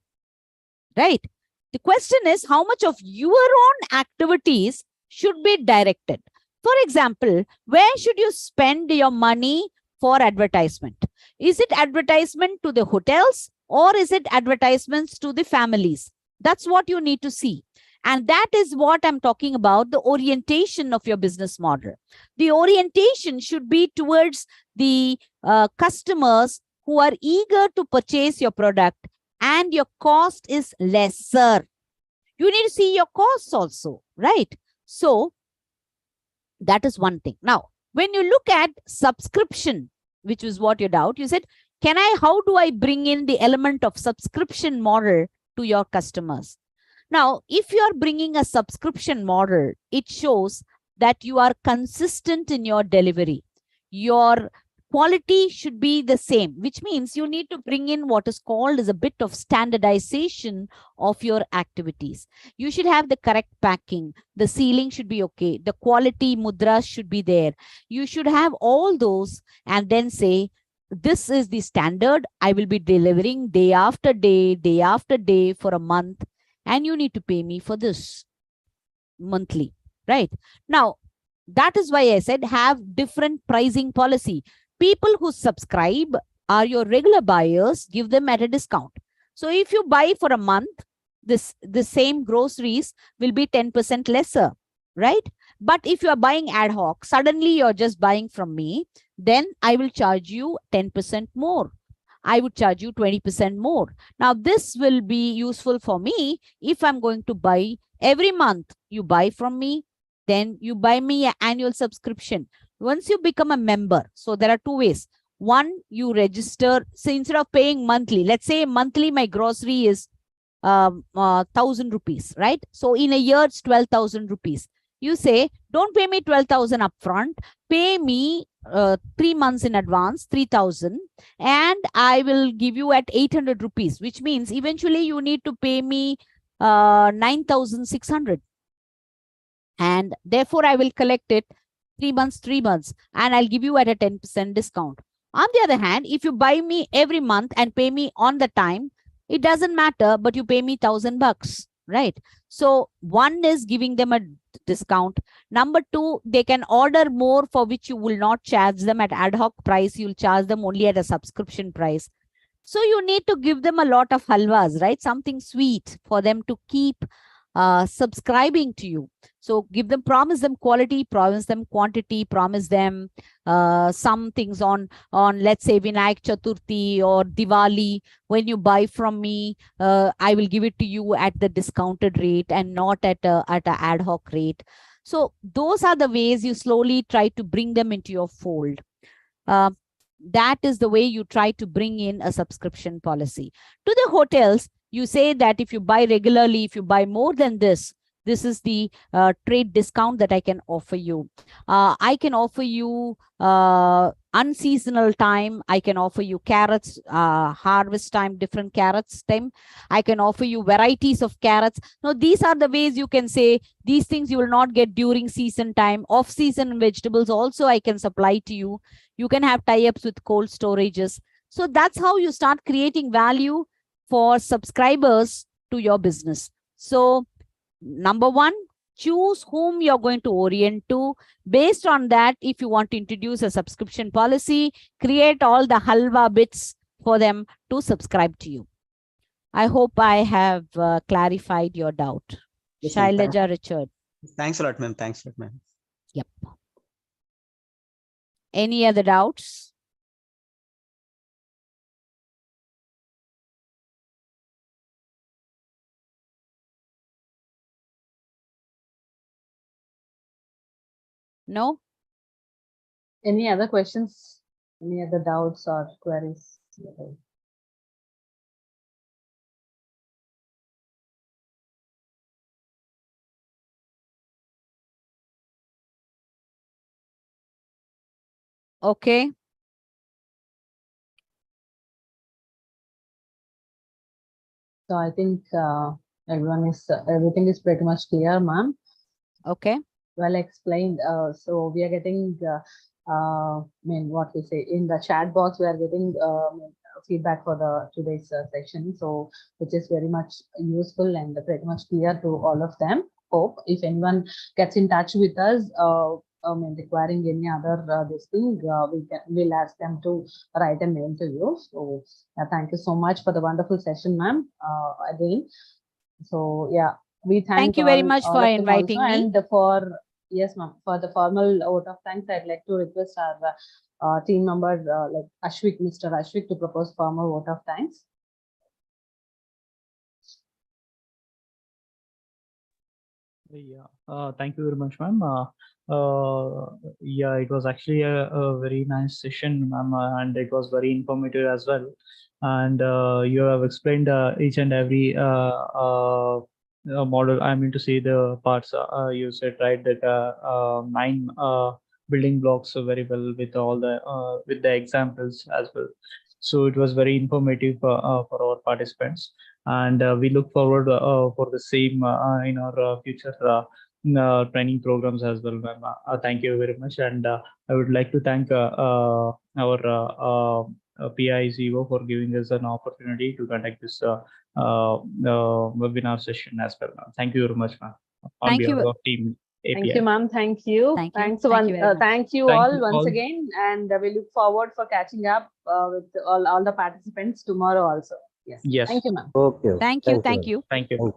right? The question is how much of your own activities should be directed. For example, where should you spend your money for advertisement? Is it advertisement to the hotels or is it advertisements to the families? That's what you need to see. And that is what I'm talking about, the orientation of your business model. The orientation should be towards the customers who are eager to purchase your product and your cost is lesser. You need to see your costs also, right? So that is one thing. Now, when you look at subscription, which was what your doubt, you said, how do I bring in the element of subscription model to your customers? Now, if you are bringing a subscription model, it shows that you are consistent in your delivery. Your quality should be the same, which means you need to bring in what is called as a bit of standardization of your activities. You should have the correct packing. The sealing should be okay. The quality mudras should be there. You should have all those and then say, this is the standard. I will be delivering day after day for a month. And you need to pay me for this monthly, right? Now, that is why I said have different pricing policy. People who subscribe are your regular buyers, give them at a discount. So if you buy for a month, the same groceries will be 10% lesser, right? But if you are buying ad hoc, suddenly you're just buying from me, then I will charge you 10% more. I would charge you 20% more. Now, this will be useful for me if I'm going to buy every month. You buy from me, then you buy me an annual subscription. Once you become a member, so there are two ways. One, you register. So instead of paying monthly, let's say monthly my grocery is 1,000 rupees, right? So in a year, it's 12,000 rupees. You say, don't pay me 12,000 upfront, pay me 3 months in advance, 3,000, and I will give you at 800 rupees, which means eventually you need to pay me 9,600. And therefore, I will collect it 3 months, 3 months, and I'll give you at a 10% discount. On the other hand, if you buy me every month and pay me on the time, it doesn't matter, but you pay me $1,000, right? So one is giving them a discount. Number two, they can order more, for which you will not charge them at ad hoc price. You'll charge them only at a subscription price. So you need to give them a lot of halwas, right? Something sweet for them to keep subscribing to you. So give them, promise them quality, promise them quantity, promise them some things on let's say Vinayak Chaturthi or Diwali. When you buy from me, I will give it to you at the discounted rate and not at a ad hoc rate. So those are the ways you slowly try to bring them into your fold. That is the way you try to bring in a subscription policy. To the hotels, you say that if you buy regularly, if you buy more than this, this is the trade discount that I can offer you. I can offer you unseasonal time. I can offer you carrots, harvest time, different carrots time. I can offer you varieties of carrots. Now, these are the ways you can say these things you will not get during season time. Off-season vegetables also I can supply to you. You can have tie-ups with cold storages. So that's how you start creating value for subscribers to your business. So number one, choose whom you're going to orient to. Based on that, if you want to introduce a subscription policy, create all the halwa bits for them to subscribe to you. I hope I have clarified your doubt. Yes, ma'am. Shailaja Richard. Thanks a lot, ma'am. Thanks a lot, ma'am. Yep. Any other doubts? No? Any other questions? Any other doubts or queries? Okay. So I think everything is pretty much clear, ma'am. Okay. Well explained. So we are getting, I mean, what we say in the chat box, we are getting feedback for the today's section. So which is very much useful and pretty much clear to all of them. Hope if anyone gets in touch with us, I mean, requiring any other this thing, we'll ask them to write a mail to you. So thank you so much for the wonderful session, ma'am. Again. So yeah. We Thank you very much for of them inviting also. me. And for, yes, ma'am, for the formal vote of thanks, I'd like to request our team member like Ashwik, Mr. Ashwik, to propose formal vote of thanks. Yeah, thank you very much, ma'am. Yeah, it was actually a very nice session, ma'am, and it was very informative as well. And you have explained each and every model. I mean to say the parts you said, right, that 9 building blocks very well with all the with the examples as well. So it was very informative for our participants, and we look forward for the same in our future training programs as well, ma'am. Thank you very much, and I would like to thank our PICO for giving us an opportunity to conduct this webinar session as well. Thank you very much, ma'am. On Thank behalf you. of team API. Thank you, ma'am. Thank you. Thank you. Thanks Thank one. you very much. Thank you Thank all you once all. again, and we look forward for catching up with all the participants tomorrow also. Yes. Yes. Thank you, ma'am. Okay. Thank you. Thank you. Thank you.